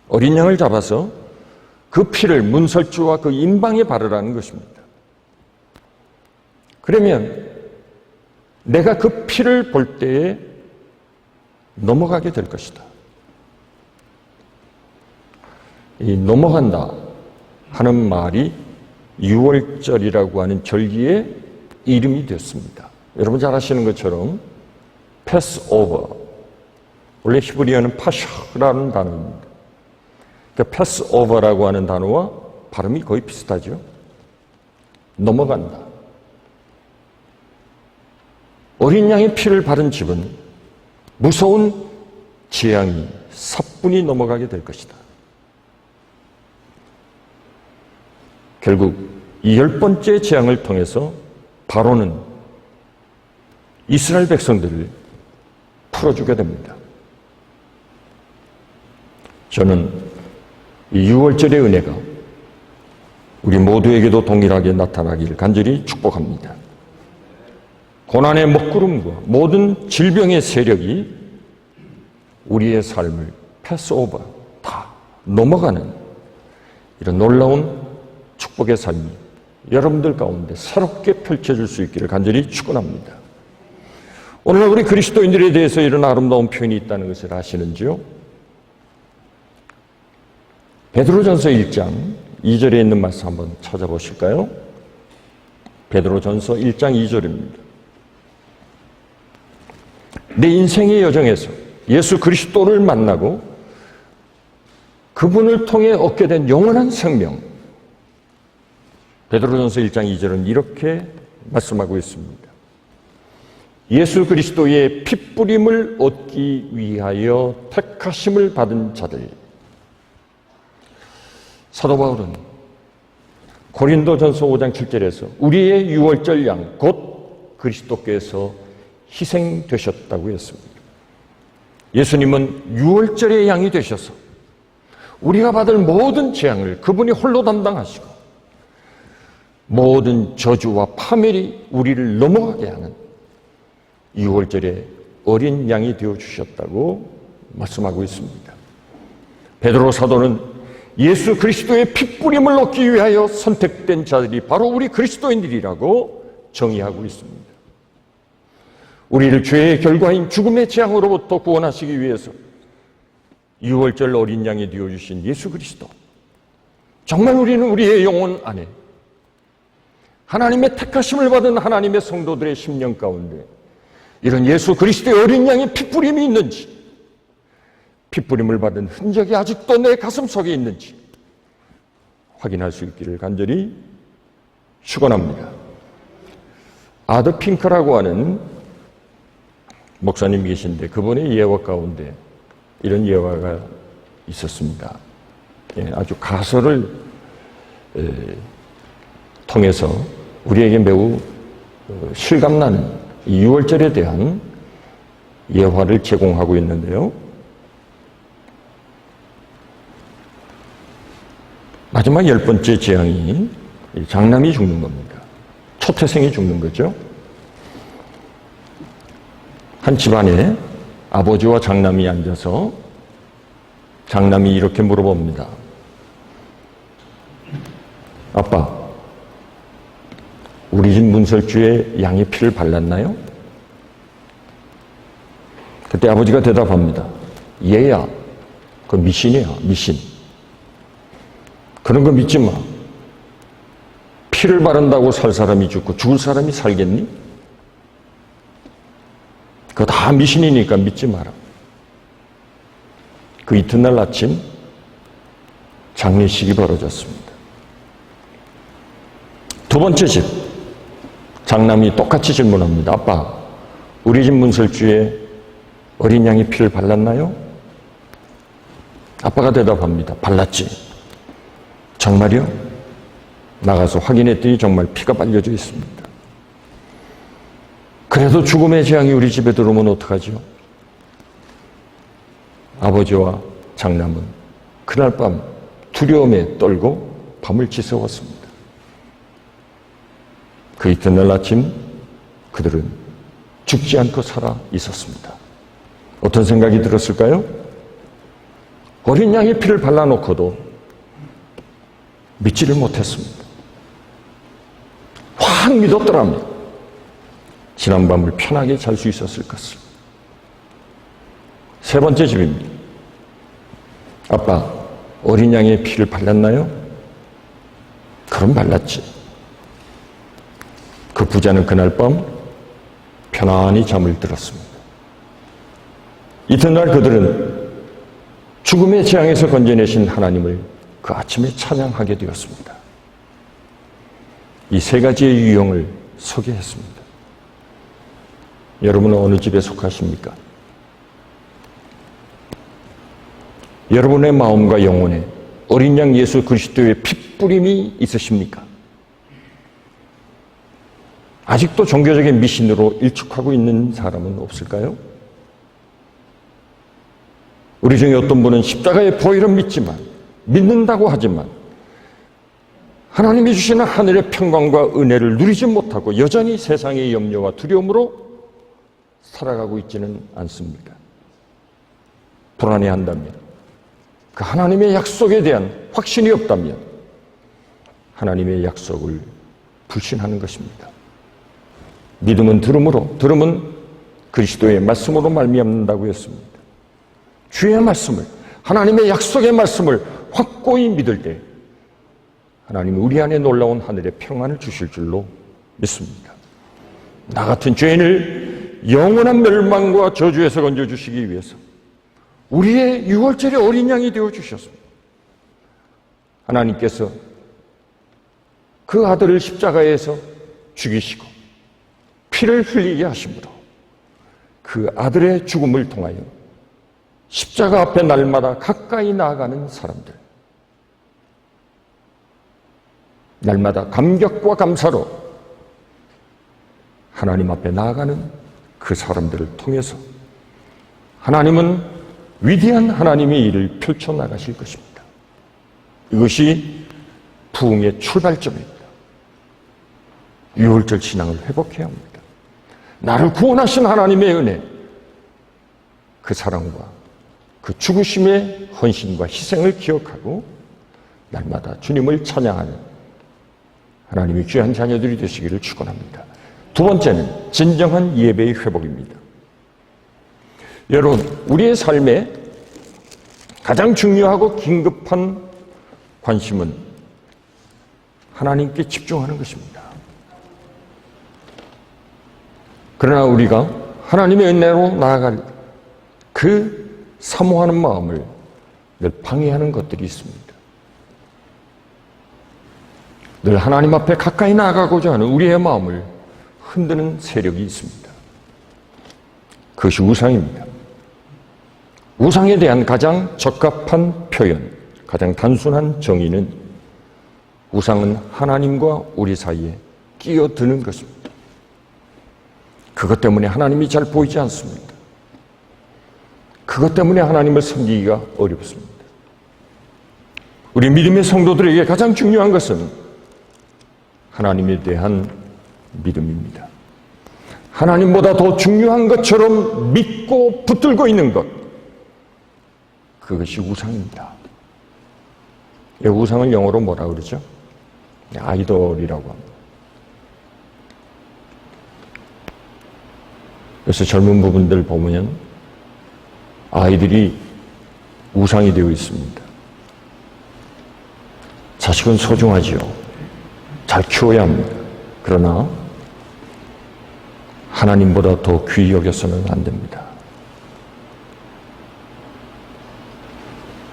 어린 양을 잡아서 그 피를 문설주와 그 임방에 바르라는 것입니다. 그러면 내가 그 피를 볼 때에 넘어가게 될 것이다. 이 넘어간다 하는 말이 유월절이라고 하는 절기의 이름이 됐습니다. 여러분 잘 아시는 것처럼 패스오버, 원래 히브리어는 파샤라는 단어입니다. 그러니까 패스오버라고 하는 단어와 발음이 거의 비슷하죠. 넘어간다. 어린 양의 피를 바른 집은 무서운 재앙이 사뿐히 넘어가게 될 것이다. 결국 이 10번째 재앙을 통해서 바로는 이스라엘 백성들을 풀어주게 됩니다. 저는 이 6월절의 은혜가 우리 모두에게도 동일하게 나타나기를 간절히 축복합니다. 고난의 먹구름과 모든 질병의 세력이 우리의 삶을 패스오버, 다 넘어가는 이런 놀라운 축복의 삶이 여러분들 가운데 새롭게 펼쳐질 수 있기를 간절히 축원합니다. 오늘 우리 그리스도인들에 대해서 이런 아름다운 표현이 있다는 것을 아시는지요? 베드로전서 1장 2절에 있는 말씀 한번 찾아보실까요? 베드로전서 1장 2절입니다. 내 인생의 여정에서 예수 그리스도를 만나고 그분을 통해 얻게 된 영원한 생명, 베드로전서 1장 2절은 이렇게 말씀하고 있습니다. 예수 그리스도의 핏뿌림을 얻기 위하여 택하심을 받은 자들. 사도 바울은 고린도전서 5장 7절에서 우리의 유월절 양 곧 그리스도께서 희생되셨다고 했습니다. 예수님은 유월절의 양이 되셔서 우리가 받을 모든 재앙을 그분이 홀로 담당하시고 모든 저주와 파멸이 우리를 넘어가게 하는 유월절의 어린 양이 되어주셨다고 말씀하고 있습니다. 베드로 사도는 예수 그리스도의 핏뿌림을 얻기 위하여 선택된 자들이 바로 우리 그리스도인들이라고 정의하고 있습니다. 우리를 죄의 결과인 죽음의 재앙으로부터 구원하시기 위해서 유월절 어린 양이 되어주신 예수 그리스도, 정말 우리는 우리의 영혼 안에 하나님의 택하심을 받은 하나님의 성도들의 심령 가운데 이런 예수 그리스도의 어린 양의 핏뿌림이 있는지, 핏뿌림을 받은 흔적이 아직도 내 가슴 속에 있는지 확인할 수 있기를 간절히 축원합니다. 아더 핑크라고 하는 목사님이 계신데 그분의 예화 가운데 이런 예화가 있었습니다. 아주 가설을 통해서 우리에게 매우 실감나는 이 6월절에 대한 예화를 제공하고 있는데요. 마지막 10번째 재앙이 장남이 죽는 겁니다. 초태생이 죽는 거죠. 한 집안에 아버지와 장남이 앉아서 장남이 이렇게 물어봅니다. 아빠, 우리 집 문설주에 양의 피를 발랐나요? 그때 아버지가 대답합니다. 얘야, 그거 미신이야, 미신. 그런 거 믿지 마. 피를 바른다고 살 사람이 죽고 죽을 사람이 살겠니? 그거 다 미신이니까 믿지 마라. 그 이튿날 아침 장례식이 벌어졌습니다. 두 번째 집 장남이 똑같이 질문합니다. 아빠, 우리 집 문설주에 어린 양의 피를 발랐나요? 아빠가 대답합니다. 발랐지. 정말요? 나가서 확인했더니 정말 피가 발려져 있습니다. 그래도 죽음의 재앙이 우리 집에 들어오면 어떡하죠? 아버지와 장남은 그날 밤 두려움에 떨고 밤을 지새웠습니다. 그 이튿날 아침 그들은 죽지 않고 살아 있었습니다. 어떤 생각이 들었을까요? 어린 양의 피를 발라놓고도 믿지를 못했습니다. 확 믿었더라면 지난밤을 편하게 잘 수 있었을 것을. 세 번째 집입니다. 아빠, 어린 양의 피를 발랐나요? 그럼 발랐지. 그 부자는 그날 밤 편안히 잠을 들었습니다. 이튿날 그들은 죽음의 재앙에서 건져내신 하나님을 그 아침에 찬양하게 되었습니다. 이 세 가지의 유형을 소개했습니다. 여러분은 어느 집에 속하십니까? 여러분의 마음과 영혼에 어린 양 예수 그리스도의 핏뿌림이 있으십니까? 아직도 종교적인 미신으로 일축하고 있는 사람은 없을까요? 우리 중에 어떤 분은 십자가의 보혈을 믿지만, 믿는다고 하지만 하나님이 주시는 하늘의 평강과 은혜를 누리지 못하고 여전히 세상의 염려와 두려움으로 살아가고 있지는 않습니까? 불안해한다면, 그 하나님의 약속에 대한 확신이 없다면 하나님의 약속을 불신하는 것입니다. 믿음은 들음으로, 들음은 그리스도의 말씀으로 말미암는다고 했습니다. 주의 말씀을, 하나님의 약속의 말씀을 확고히 믿을 때 하나님이 우리 안에 놀라운 하늘의 평안을 주실 줄로 믿습니다. 나 같은 죄인을 영원한 멸망과 저주에서 건져주시기 위해서 우리의 6월절의 어린 양이 되어주셨습니다. 하나님께서 그 아들을 십자가에서 죽이시고 피를 흘리게 하심으로 그 아들의 죽음을 통하여 십자가 앞에 날마다 가까이 나아가는 사람들, 날마다 감격과 감사로 하나님 앞에 나아가는 그 사람들을 통해서 하나님은 위대한 하나님의 일을 펼쳐나가실 것입니다. 이것이 부흥의 출발점입니다. 6월절 신앙을 회복해야 합니다. 나를 구원하신 하나님의 은혜, 그 사랑과 그 죽으심의 헌신과 희생을 기억하고 날마다 주님을 찬양하는 하나님의 귀한 자녀들이 되시기를 축원합니다. 두 번째는 진정한 예배의 회복입니다. 여러분, 우리의 삶에 가장 중요하고 긴급한 관심은 하나님께 집중하는 것입니다. 그러나 우리가 하나님의 은혜로 나아갈 그 사모하는 마음을 늘 방해하는 것들이 있습니다. 늘 하나님 앞에 가까이 나아가고자 하는 우리의 마음을 흔드는 세력이 있습니다. 그것이 우상입니다. 우상에 대한 가장 적합한 표현, 가장 단순한 정의는 우상은 하나님과 우리 사이에 끼어드는 것입니다. 그것 때문에 하나님이 잘 보이지 않습니다. 그것 때문에 하나님을 섬기기가 어렵습니다. 우리 믿음의 성도들에게 가장 중요한 것은 하나님에 대한 믿음입니다. 하나님보다 더 중요한 것처럼 믿고 붙들고 있는 것, 그것이 우상입니다. 이 우상을 영어로 뭐라 그러죠? 아이돌이라고 합니다. 그래서 젊은 부분들 보면 아이들이 우상이 되어 있습니다. 자식은 소중하지요. 잘 키워야 합니다. 그러나 하나님보다 더 귀히 여겨서는 안 됩니다.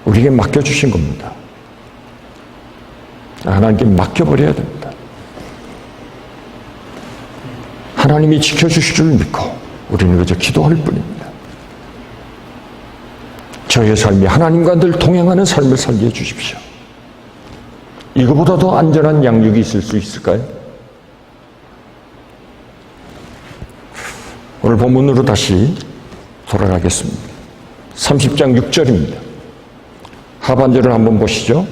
우리에게 맡겨주신 겁니다. 하나님께 맡겨버려야 됩니다. 하나님이 지켜주실 줄 믿고 우리는 그저 기도할 뿐입니다. 저의 삶이 하나님과 늘 동행하는 삶을 살게 해주십시오. 이거보다 더 안전한 양육이 있을 수 있을까요? 오늘 본문으로 다시 돌아가겠습니다. 30장 6절입니다. 하반절을 한번 보시죠.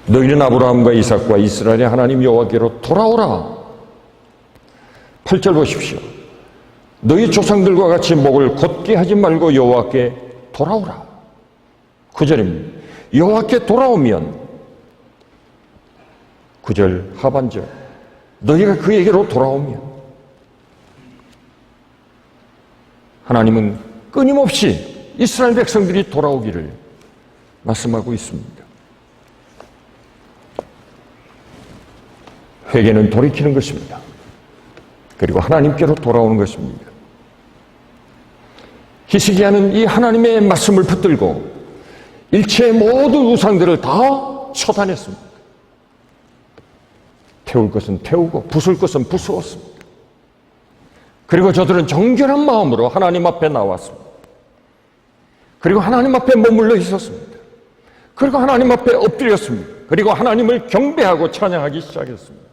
너희는 아브라함과 이삭과 이스라엘의 하나님 여호와께로 돌아오라. 8절 보십시오. 너희 조상들과 같이 목을 곧게 하지 말고 여호와께 돌아오라. 9절입니다. 여호와께 돌아오면 9절 하반절 너희가 그에게로 돌아오면 하나님은 끊임없이 이스라엘 백성들이 돌아오기를 말씀하고 있습니다. 회개는 돌이키는 것입니다. 그리고 하나님께로 돌아오는 것입니다. 히스기야는 이 하나님의 말씀을 붙들고 일체의 모든 우상들을 다 처단했습니다. 태울 것은 태우고 부술 것은 부수었습니다. 그리고 저들은 정결한 마음으로 하나님 앞에 나왔습니다. 그리고 하나님 앞에 머물러 있었습니다. 그리고 하나님 앞에 엎드렸습니다. 그리고 하나님을 경배하고 찬양하기 시작했습니다.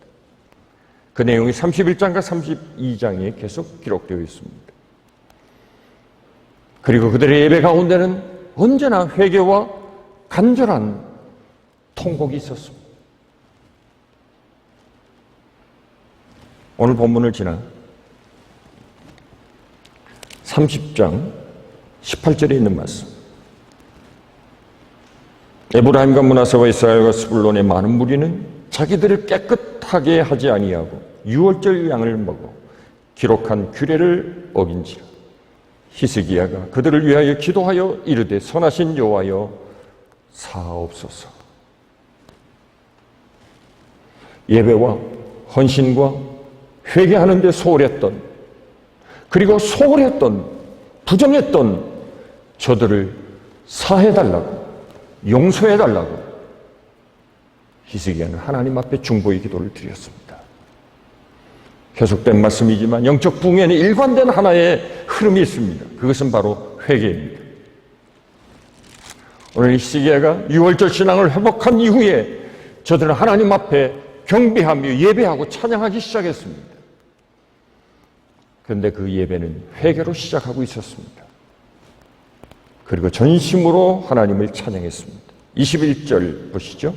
그 내용이 31장과 32장에 계속 기록되어 있습니다. 그리고 그들의 예배 가운데는 언제나 회개와 간절한 통곡이 있었습니다. 오늘 본문을 지나 30장 18절에 있는 말씀. 에브라임과 므낫세와 이스라엘과 스불론의 많은 무리는 자기들을 깨끗하게 하지 아니하고 유월절 양을 먹어 기록한 규례를 어긴지라. 히스기야가 그들을 위하여 기도하여 이르되 선하신 여호와여 사옵소서. 예배와 헌신과 회개하는 데 소홀했던, 그리고 소홀했던, 부정했던 저들을 사해달라고, 용서해달라고 히스기야는 하나님 앞에 중보의 기도를 드렸습니다. 계속된 말씀이지만 영적 부흥에는 일관된 하나의 흐름이 있습니다. 그것은 바로 회개입니다. 오늘 히스기야가 유월절 신앙을 회복한 이후에 저들은 하나님 앞에 경배하며 예배하고 찬양하기 시작했습니다. 그런데 그 예배는 회개로 시작하고 있었습니다. 그리고 전심으로 하나님을 찬양했습니다. 21절 보시죠.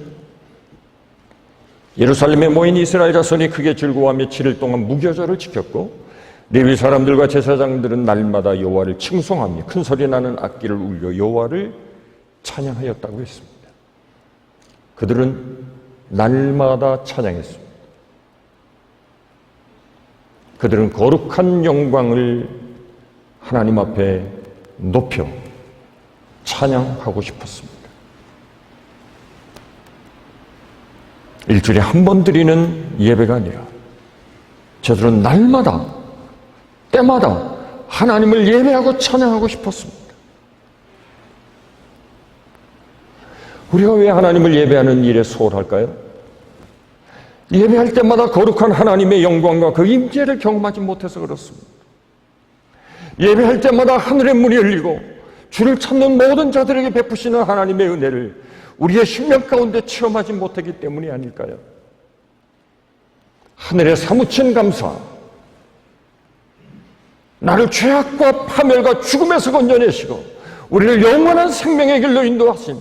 예루살렘에 모인 이스라엘 자손이 크게 즐거워하며 7일 동안 무교절을 지켰고 레위 사람들과 제사장들은 날마다 여호와를 칭송하며 큰 소리 나는 악기를 울려 여호와를 찬양하였다고 했습니다. 그들은 날마다 찬양했습니다. 그들은 거룩한 영광을 하나님 앞에 높여 찬양하고 싶었습니다. 일주일에 한 번 드리는 예배가 아니라 저들은 날마다 때마다 하나님을 예배하고 찬양하고 싶었습니다. 우리가 왜 하나님을 예배하는 일에 소홀할까요? 예배할 때마다 거룩한 하나님의 영광과 그 임재를 경험하지 못해서 그렇습니다. 예배할 때마다 하늘의 문이 열리고 주를 찾는 모든 자들에게 베푸시는 하나님의 은혜를 우리의 심령 가운데 체험하지 못하기 때문이 아닐까요? 하늘의 사무친 감사, 나를 죄악과 파멸과 죽음에서 건져내시고 우리를 영원한 생명의 길로 인도하신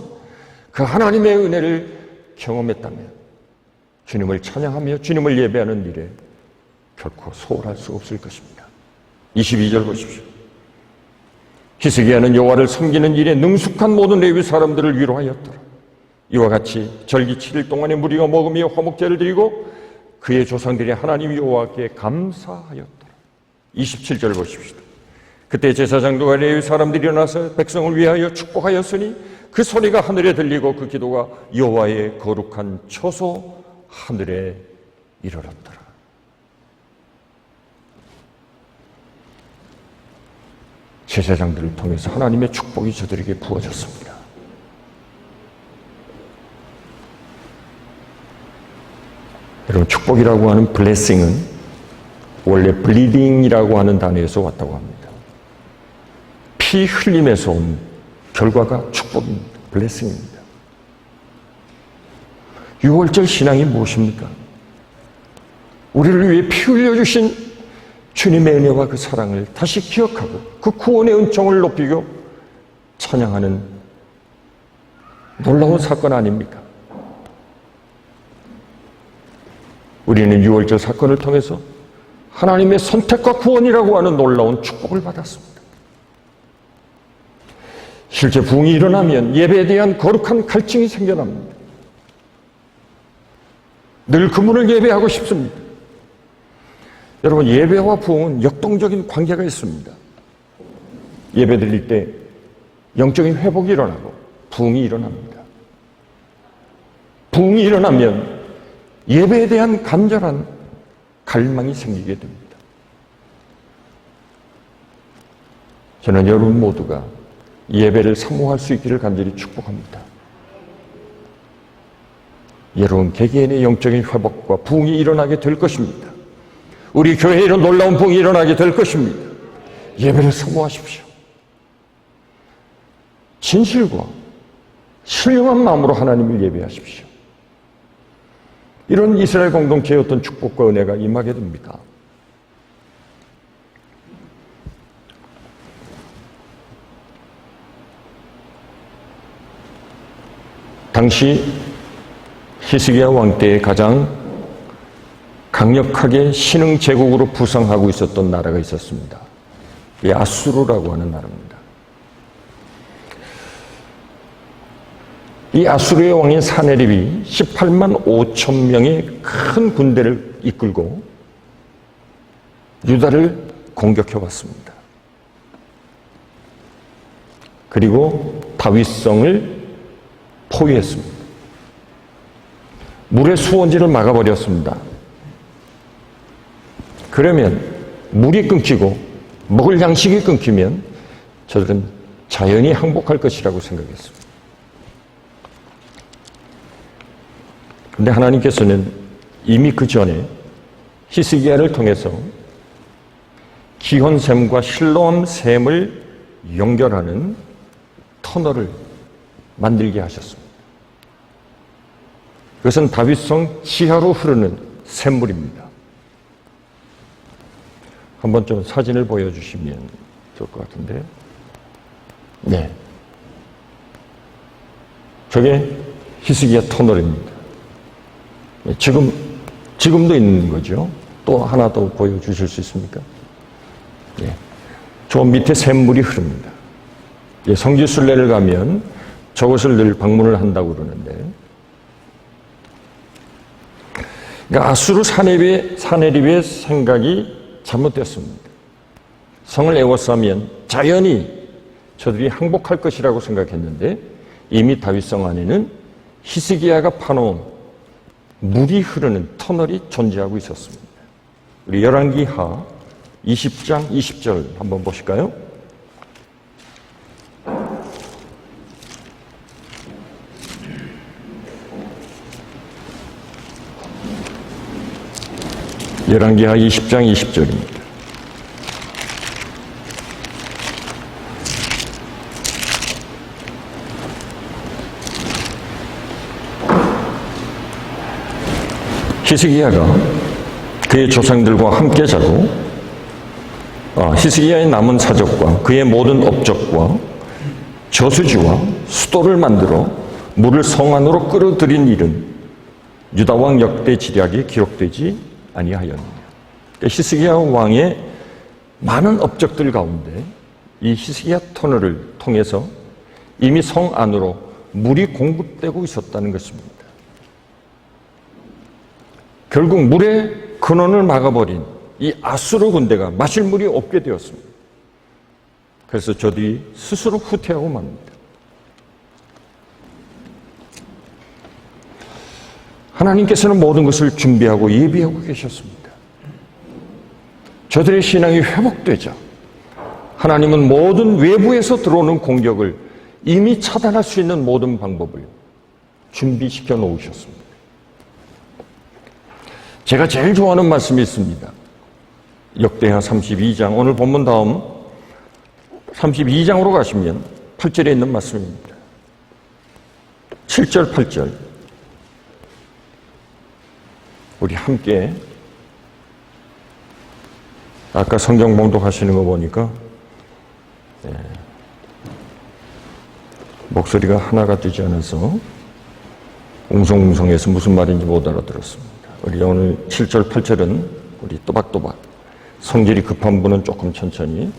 그 하나님의 은혜를 경험했다면 주님을 찬양하며 주님을 예배하는 일에 결코 소홀할 수 없을 것입니다. 22절 보십시오. 히스기야는 여호와를 섬기는 일에 능숙한 모든 레위 사람들을 위로하였더라. 이와 같이 절기 7일 동안에 무리가 먹으며 화목제를 드리고 그의 조상들이 하나님 여호와께 감사하였더라. 27절 보십시오. 그때 제사장들과 레위 사람들이 일어나서 백성을 위하여 축복하였으니 그 소리가 하늘에 들리고 그 기도가 여호와의 거룩한 처소 하늘에 이르렀더라. 제사장들을 통해서 하나님의 축복이 저들에게 부어졌습니다. 여러분, 축복이라고 하는 blessing은 원래 bleeding이라고 하는 단어에서 왔다고 합니다. 피 흘림에서 온 결과가 축복입니다. blessing입니다. 유월절 신앙이 무엇입니까? 우리를 위해 피 흘려주신 주님의 은혜와 그 사랑을 다시 기억하고 그 구원의 은총을 높이고 찬양하는 놀라운 사건 아닙니까? 우리는 유월절 사건을 통해서 하나님의 선택과 구원이라고 하는 놀라운 축복을 받았습니다. 실제 부흥이 일어나면 예배에 대한 거룩한 갈증이 생겨납니다. 늘 그분을 예배하고 싶습니다. 여러분, 예배와 부흥은 역동적인 관계가 있습니다. 예배 드릴 때 영적인 회복이 일어나고 부흥이 일어납니다. 부흥이 일어나면 예배에 대한 간절한 갈망이 생기게 됩니다. 저는 여러분 모두가 예배를 사모할 수 있기를 간절히 축복합니다. 여러분 개개인의 영적인 회복과 부흥이 일어나게 될 것입니다. 우리 교회에 이런 놀라운 부흥이 일어나게 될 것입니다. 예배를 사모하십시오. 진실과 신령한 마음으로 하나님을 예배하십시오. 이런 이스라엘 공동체의 어떤 축복과 은혜가 임하게 됩니다. 당시 히스기야 왕 때에 가장 강력하게 신흥 제국으로 부상하고 있었던 나라가 있었습니다. 이 아수르라고 하는 나라입니다. 이 아수르의 왕인 사네립이 18만 5천 명의 큰 군대를 이끌고 유다를 공격해 왔습니다. 그리고 다윗성을 포위했습니다. 물의 수원지를 막아버렸습니다. 그러면 물이 끊기고 먹을 양식이 끊기면 저들은 자연히 항복할 것이라고 생각했습니다. 그런데 하나님께서는 이미 그 전에 히스기야를 통해서 기혼샘과 실로암샘을 연결하는 터널을 만들게 하셨습니다. 그것은 다윗성 지하로 흐르는 샘물입니다. 한번 좀 사진을 보여주시면 좋을 것 같은데, 네, 저게 히스기야 터널입니다. 지금도 있는 거죠. 또 하나 더 보여주실 수 있습니까? 네, 저 밑에 샘물이 흐릅니다. 성지순례를 가면 저것을 늘 방문을 한다고 그러는데, 그러니까 아수르 사네립의 생각이 잘못됐습니다. 성을 에워싸면 자연히 저들이 항복할 것이라고 생각했는데 이미 다윗성 안에는 히스기야가 파놓은 물이 흐르는 터널이 존재하고 있었습니다. 우리 열왕기하 20장 20절 한번 보실까요? 열왕기하 20장 20절입니다. 히스기야가 그의 조상들과 함께 자고 히스기야의 남은 사적과 그의 모든 업적과 저수지와 수도를 만들어 물을 성 안으로 끌어들인 일은 유다왕 역대 지략에 기록되지 아니하였느냐. 히스기야 왕의 많은 업적들 가운데 이 히스기야 터널을 통해서 이미 성 안으로 물이 공급되고 있었다는 것입니다. 결국 물의 근원을 막아버린 이 아수르 군대가 마실 물이 없게 되었습니다. 그래서 저들이 스스로 후퇴하고 맙니다. 하나님께서는 모든 것을 준비하고 예비하고 계셨습니다. 저들의 신앙이 회복되자 하나님은 모든 외부에서 들어오는 공격을 이미 차단할 수 있는 모든 방법을 준비시켜 놓으셨습니다. 제가 제일 좋아하는 말씀이 있습니다. 역대하 32장, 오늘 본문 다음 32장으로 가시면 8절에 있는 말씀입니다. 7절, 8절. 우리 함께 아까 성경 봉독하시는 거 보니까 목소리가 하나가 되지 않아서 웅성웅성해서 무슨 말인지 못 알아들었습니다. 우리 오늘 7절, 8절은 우리 또박또박 성질이 급한 분은 조금 천천히,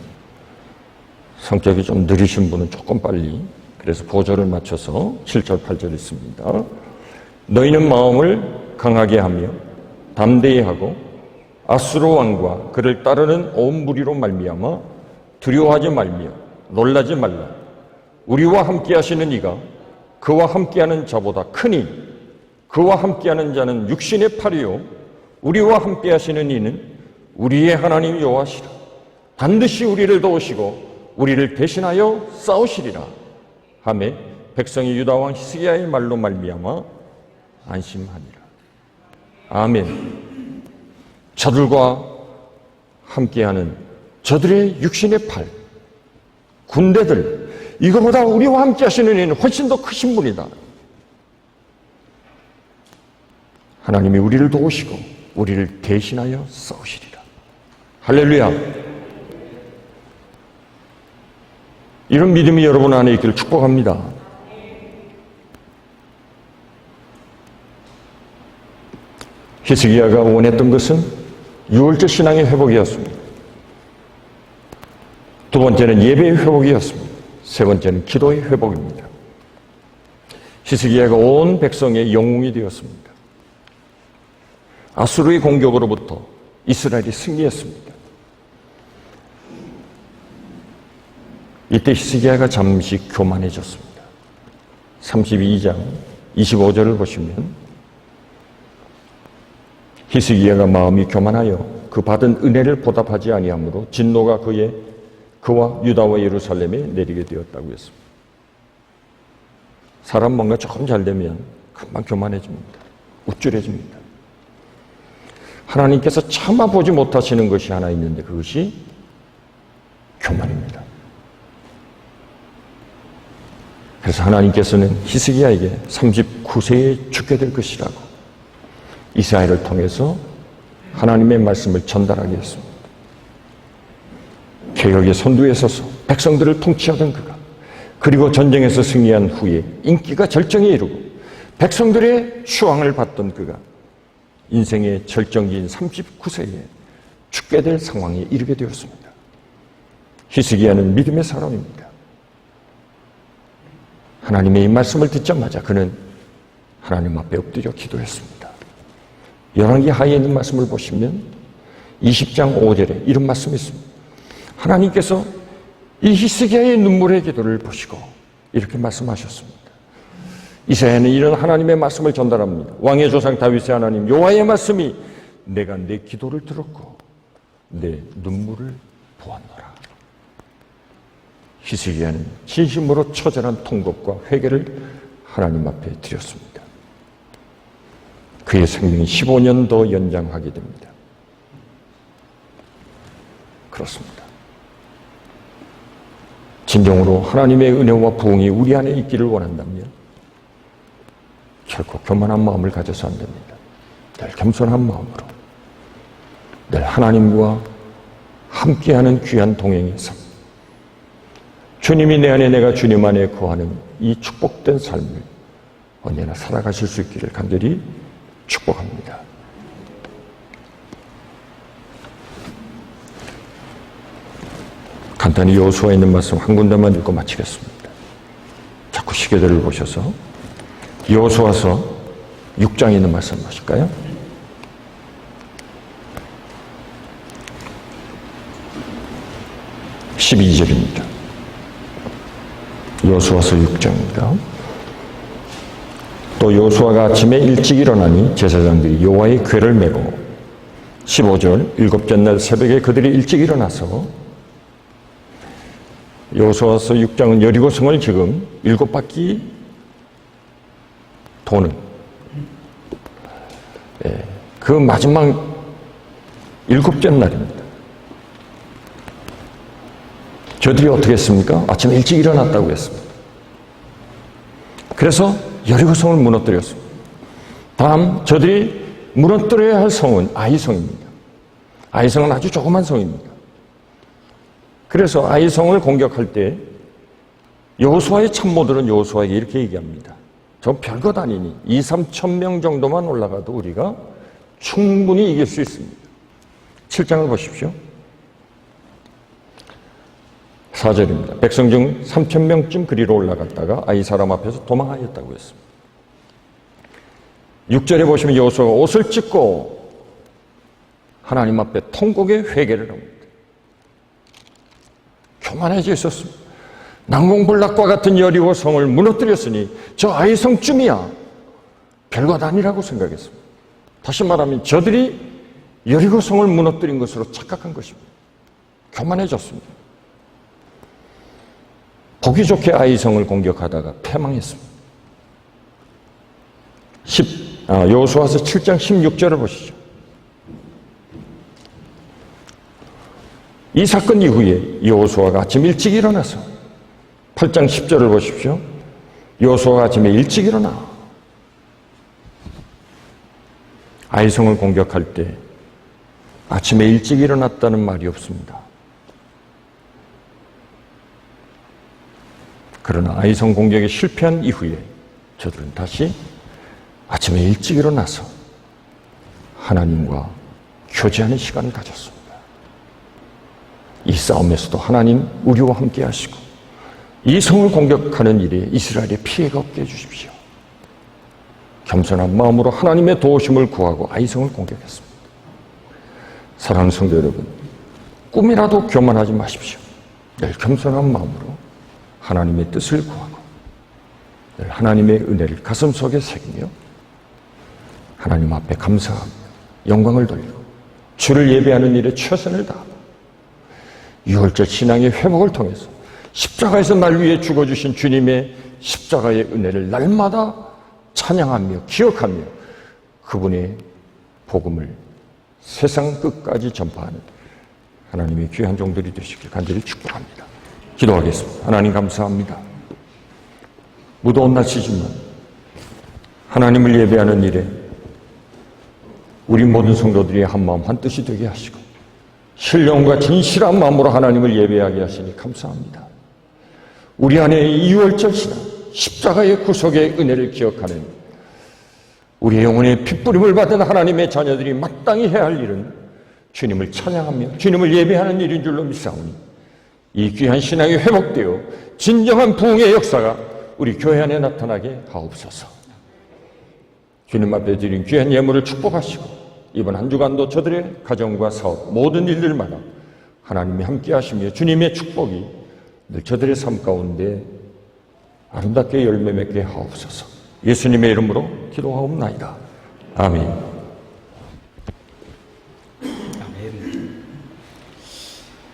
성격이 좀 느리신 분은 조금 빨리, 그래서 보조를 맞춰서 7절, 8절 있습니다. 너희는 마음을 강하게 하며 담대히 하고 아수르 왕과 그를 따르는 온 무리로 말미암아 두려워하지 말며 놀라지 말라. 우리와 함께 하시는 이가 그와 함께하는 자보다 크니 그와 함께하는 자는 육신의 팔이요 우리와 함께 하시는 이는 우리의 하나님 여호와시라. 반드시 우리를 도우시고 우리를 대신하여 싸우시리라 하매 백성이 유다왕 히스기야의 말로 말미암아 안심하니라. 아멘. 저들과 함께하는 저들의 육신의 팔, 군대들, 이거보다 우리와 함께 하시는 이는 훨씬 더 크신 분이다. 하나님이 우리를 도우시고 우리를 대신하여 싸우시리라. 할렐루야. 이런 믿음이 여러분 안에 있기를 축복합니다. 히스기야가 원했던 것은 유월절 신앙의 회복이었습니다. 두 번째는 예배의 회복이었습니다. 세 번째는 기도의 회복입니다. 히스기야가 온 백성의 영웅이 되었습니다. 아수르의 공격으로부터 이스라엘이 승리했습니다. 이때 히스기야가 잠시 교만해졌습니다. 32장 25절을 보시면 히스기야가 마음이 교만하여 그 받은 은혜를 보답하지 아니하므로 진노가 그와 유다와 예루살렘에 내리게 되었다고 했습니다. 사람 뭔가 조금 잘 되면 금방 교만해집니다. 우쭐해집니다. 하나님께서 차마 보지 못하시는 것이 하나 있는데 그것이 교만입니다. 그래서 하나님께서는 히스기야에게 39세에 죽게 될 것이라고 이사야를 통해서 하나님의 말씀을 전달하게 했습니다. 개혁의 선두에 서서 백성들을 통치하던 그가, 그리고 전쟁에서 승리한 후에 인기가 절정에 이르고 백성들의 추앙을 받던 그가 인생의 절정기인 39세에 죽게 될 상황에 이르게 되었습니다. 히스기야는 믿음의 사람입니다. 하나님의 이 말씀을 듣자마자 그는 하나님 앞에 엎드려 기도했습니다. 열왕기 하에 있는 말씀을 보시면 20장 5절에 이런 말씀이 있습니다. 하나님께서 이 히스기야의 눈물의 기도를 보시고 이렇게 말씀하셨습니다. 이사야는 이런 하나님의 말씀을 전달합니다. 왕의 조상 다윗의 하나님 여호와의 말씀이 내가 내 기도를 들었고 내 눈물을 보았노라. 히스기야는 진심으로 처절한 통곡과 회개를 하나님 앞에 드렸습니다. 그의 생명이 15년 더 연장하게 됩니다. 그렇습니다. 진정으로 하나님의 은혜와 부흥이 우리 안에 있기를 원한다면 결코 교만한 마음을 가져서 안 됩니다. 늘 겸손한 마음으로 늘 하나님과 함께하는 귀한 동행의 삶, 주님이 내 안에 내가 주님 안에 거하는 이 축복된 삶을 언제나 살아가실 수 있기를 간절히 축복합니다. 간단히 여호수아에 있는 말씀 한 군데만 읽고 마치겠습니다. 자꾸 시계들을 보셔서 여호수아서 6장에 있는 말씀 보실까요? (12절입니다) 여호수아서 6장입니다. 또 여호수아가 아침에 일찍 일어나니 제사장들이 여호와의 궤를 메고 15절 일곱째 날 새벽에 그들이 일찍 일어나서 여호수아서 6장은 여리고성을 지금 7바퀴 도는 그 마지막 7째 날입니다. 저들이 어떻게 했습니까? 아침에 일찍 일어났다고 했습니다. 그래서 여리고성을 무너뜨렸습니다. 다음 저들이 무너뜨려야 할 성은 아이성입니다. 아이성은 아주 조그만 성입니다. 그래서 아이성을 공격할 때 여호수아의 참모들은 여호수아에게 이렇게 얘기합니다. 저 별것 아니니 2-3천 명 정도만 올라가도 우리가 충분히 이길 수 있습니다. 7장을 보십시오. 4절입니다. 백성 중 3천 명쯤 그리로 올라갔다가 아이 사람 앞에서 도망하였다고 했습니다. 6절에 보시면 여호수아가 옷을 찢고 하나님 앞에 통곡의 회개를 합니다. 교만해져 있었습니다. 난공불락과 같은 여리고 성을 무너뜨렸으니 저 아이성쯤이야 별것 아니라고 생각했습니다. 다시 말하면 저들이 여리고 성을 무너뜨린 것으로 착각한 것입니다. 교만해졌습니다. 보기 좋게 아이성을 공격하다가 패망했습니다. 여호수아서 7장 16절을 보시죠. 이 사건 이후에 여호수아가 아침 일찍 일어나서 8장 10절을 보십시오. 여호수아가 아침에 일찍 일어나 아이성을 공격할 때 아침에 일찍 일어났다는 말이 없습니다. 그러나 아이성 공격에 실패한 이후에 저들은 다시 아침에 일찍 일어나서 하나님과 교제하는 시간을 가졌습니다. 이 싸움에서도 하나님 우리와 함께 하시고 이 성을 공격하는 일에 이스라엘에 피해가 없게 해주십시오. 겸손한 마음으로 하나님의 도우심을 구하고 아이성을 공격했습니다. 사랑하는 성도 여러분, 꿈이라도 교만하지 마십시오. 늘 겸손한 마음으로 하나님의 뜻을 구하고 늘 하나님의 은혜를 가슴속에 새기며 하나님 앞에 감사하며 영광을 돌리고 주를 예배하는 일에 최선을 다하고 6월절 신앙의 회복을 통해서 십자가에서 날 위해 죽어주신 주님의 십자가의 은혜를 날마다 찬양하며 기억하며 그분의 복음을 세상 끝까지 전파하는 하나님의 귀한 종들이 되시길 간절히 축복합니다. 기도하겠습니다. 하나님 감사합니다. 무더운 날씨지만 하나님을 예배하는 일에 우리 모든 성도들이 한마음 한뜻이 되게 하시고 신령과 진실한 마음으로 하나님을 예배하게 하시니 감사합니다. 우리 안에 이 6월절 신앙, 십자가의 구속의 은혜를 기억하는 우리의 영혼의 핏부림을 받은 하나님의 자녀들이 마땅히 해야 할 일은 주님을 찬양하며 주님을 예배하는 일인 줄로 믿사오니 이 귀한 신앙이 회복되어 진정한 부흥의 역사가 우리 교회 안에 나타나게 하옵소서. 주님 앞에 드린 귀한 예물을 축복하시고 이번 한 주간도 저들의 가정과 사업 모든 일들마다 하나님이 함께 하시며 주님의 축복이 늘 저들의 삶 가운데 아름답게 열매 맺게 하옵소서. 예수님의 이름으로 기도하옵나이다. 아멘.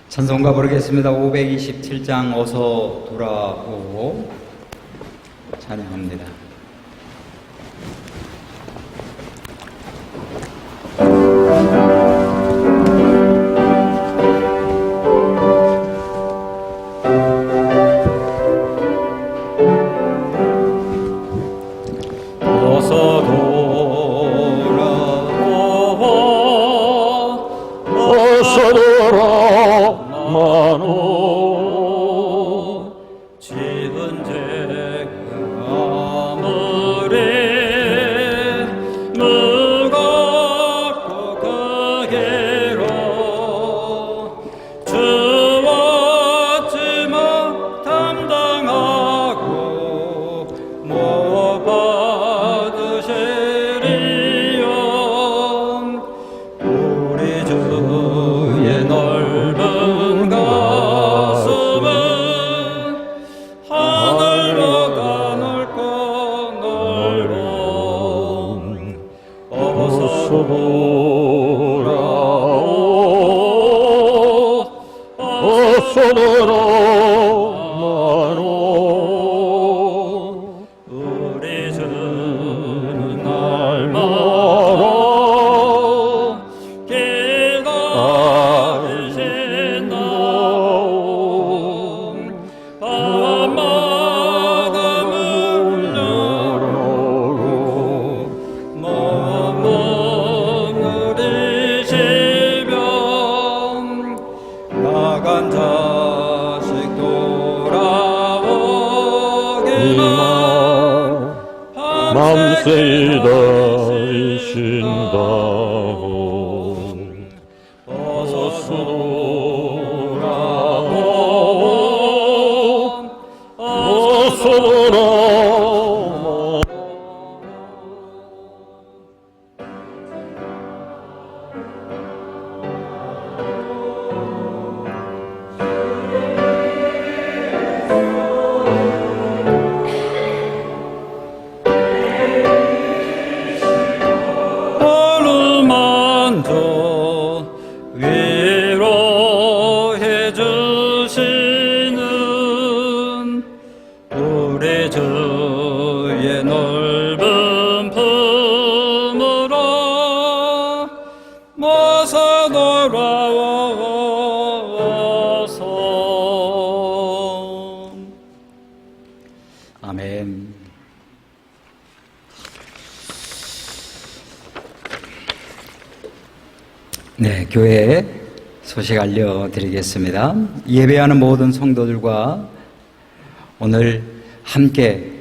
찬송가 부르겠습니다. 527장 어서 돌아오고 찬양합니다. 지은 죄 아무리 무겁고 크게로 주와 지마 담당하고 못 받으시리요. 우리 주의 넓은 가슴은 하늘보다 넓고 넓어. 어서 보라오, 어서 보라마로. 우리 주는 날마다 기다리신다. 밤마다 문 열고 너무 느리시면 나간 자식 돌아오기만 밤새 기다리신다고. 어서 돌아오, 어서 돌아오라. 어루만져 위로해 주시는 우리 주의 넓은 품으로 모서 돌아와서. 아멘. 네, 교회 소식 알려드리겠습니다. 예배하는 모든 성도들과 오늘 함께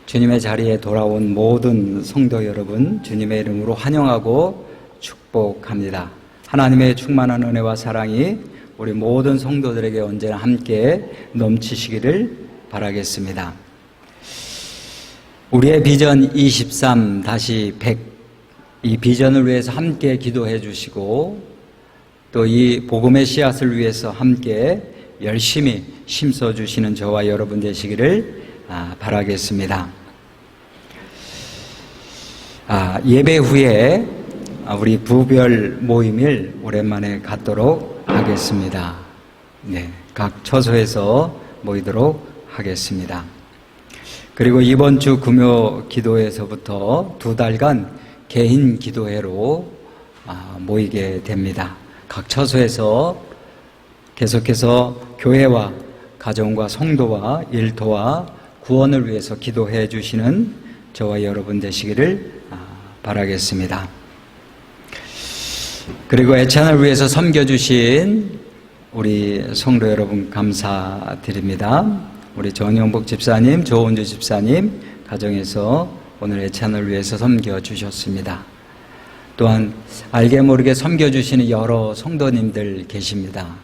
주님의 자리에 돌아온 모든 성도 여러분, 주님의 이름으로 환영하고 축복합니다. 하나님의 충만한 은혜와 사랑이 우리 모든 성도들에게 언제나 함께 넘치시기를 바라겠습니다. 우리의 비전 23-100, 이 비전을 위해서 함께 기도해 주시고 또 이 복음의 씨앗을 위해서 함께 열심히 심써 주시는 저와 여러분 되시기를 바라겠습니다. 예배 후에 우리 부별 모임을 오랜만에 갖도록 하겠습니다. 네, 각 처소에서 모이도록 하겠습니다. 그리고 이번 주 금요 기도회에서부터 2달간 개인 기도회로 모이게 됩니다. 각 처소에서 계속해서 교회와 가정과 성도와 일터와 구원을 위해서 기도해 주시는 저와 여러분 되시기를 바라겠습니다. 그리고 애찬을 위해서 섬겨주신 우리 성도 여러분 감사드립니다. 우리 정영복 집사님, 조은주 집사님 가정에서 오늘 애찬을 위해서 섬겨주셨습니다. 또한 알게 모르게 섬겨주시는 여러 성도님들 계십니다.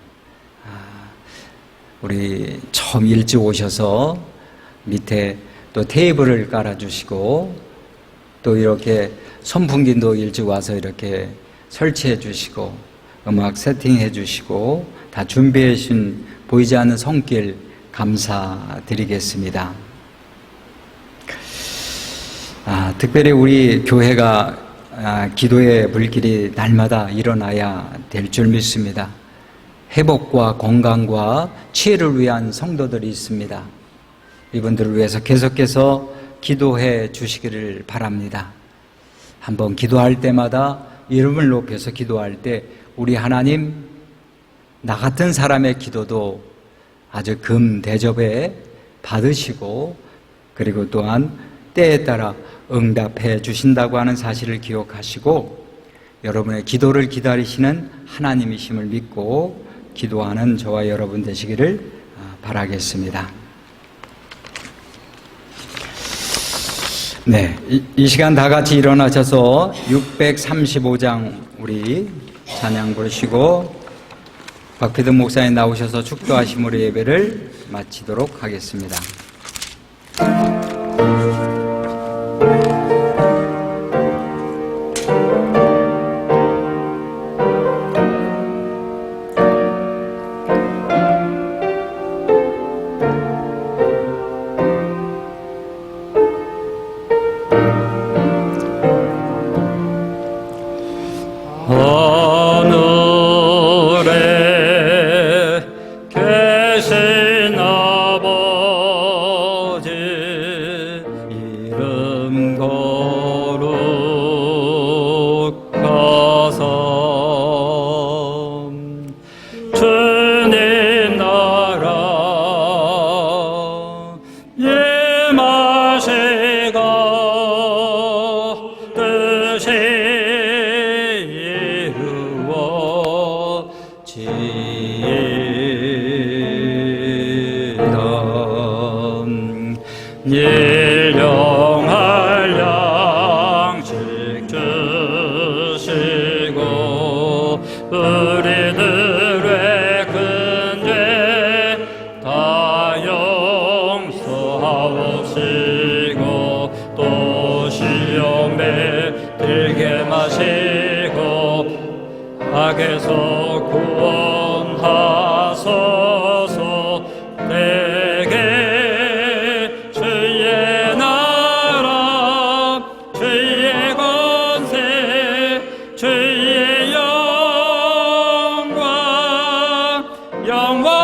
우리 처음 일찍 오셔서 밑에 또 테이블을 깔아주시고 또 이렇게 선풍기도 일찍 와서 이렇게 설치해 주시고 음악 세팅해 주시고 다 준비해 주신 보이지 않는 손길 감사드리겠습니다. 특별히 우리 교회가 기도의 불길이 날마다 일어나야 될 줄 믿습니다. 회복과 건강과 치유를 위한 성도들이 있습니다. 이분들을 위해서 계속해서 기도해 주시기를 바랍니다. 한번 기도할 때마다 이름을 높여서 기도할 때 우리 하나님, 나 같은 사람의 기도도 아주 금대접에 받으시고 그리고 또한 때에 따라 응답해 주신다고 하는 사실을 기억하시고 여러분의 기도를 기다리시는 하나님이심을 믿고 기도하는 저와 여러분 되시기를 바라겠습니다. 네, 이 시간 다 같이 일어나셔서 635장 우리 찬양 부르시고 박필든 목사님 나오셔서 축도하심으로 예배를 마치도록 하겠습니다. 하늘에 계신 아버지 이름 거룩하사 주님 나라 임하시고 뜻이 일용할 양식 주시고 우리들의 큰 죄 다 용서하옵시고 또 시험에 들게 마시고 악에서 구원하소서. 내게 주의 나라 주의 권세 주의 영광 영원히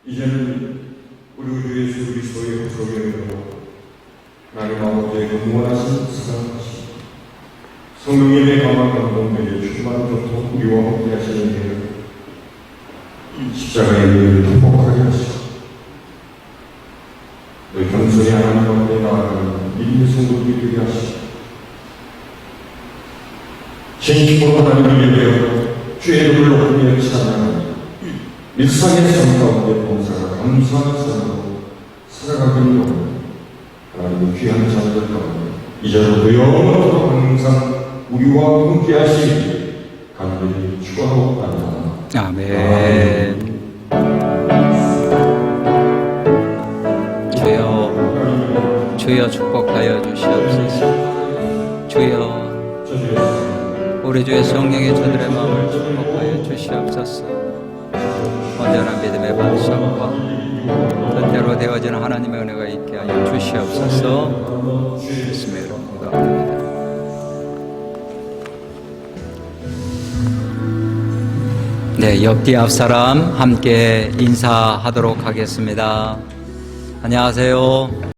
이제는 우리 주 예수 그리스도의 구속으로 하나님 아버지의 무한하신 사랑하심 성령님의 강한 감동되게 충만한 교통 우리와 함께 하시는 일 십자가의 의를 극복하게 하시고 너희 겸손히 하나님 앞에 나아가는 믿음의 성도들이 되게 하시고 진심으로 하나님을 예배하고 주의 이름을 높이며 찬양하니 일상의 삶 가운데 봉사가 감사한 사람으로 살아가기를 원하는 하나님의 귀한 자녀들 가운데 이제로도 영원토록 항상 우리와 함께 하시기를 간절히 축원하옵나이다. 아멘. 주여 축복하여 주시옵소서. 주여 우리 주의 성령의 저들의 마음을 축복하여 주시옵소서. 온전한 믿음의 반석과 뜻대로 되어지는 하나님의 은혜가 있게 하여 주시옵소서. 예수님의 이름으로 기도합니다. 네, 옆뒤 앞사람 함께 인사하도록 하겠습니다. 안녕하세요.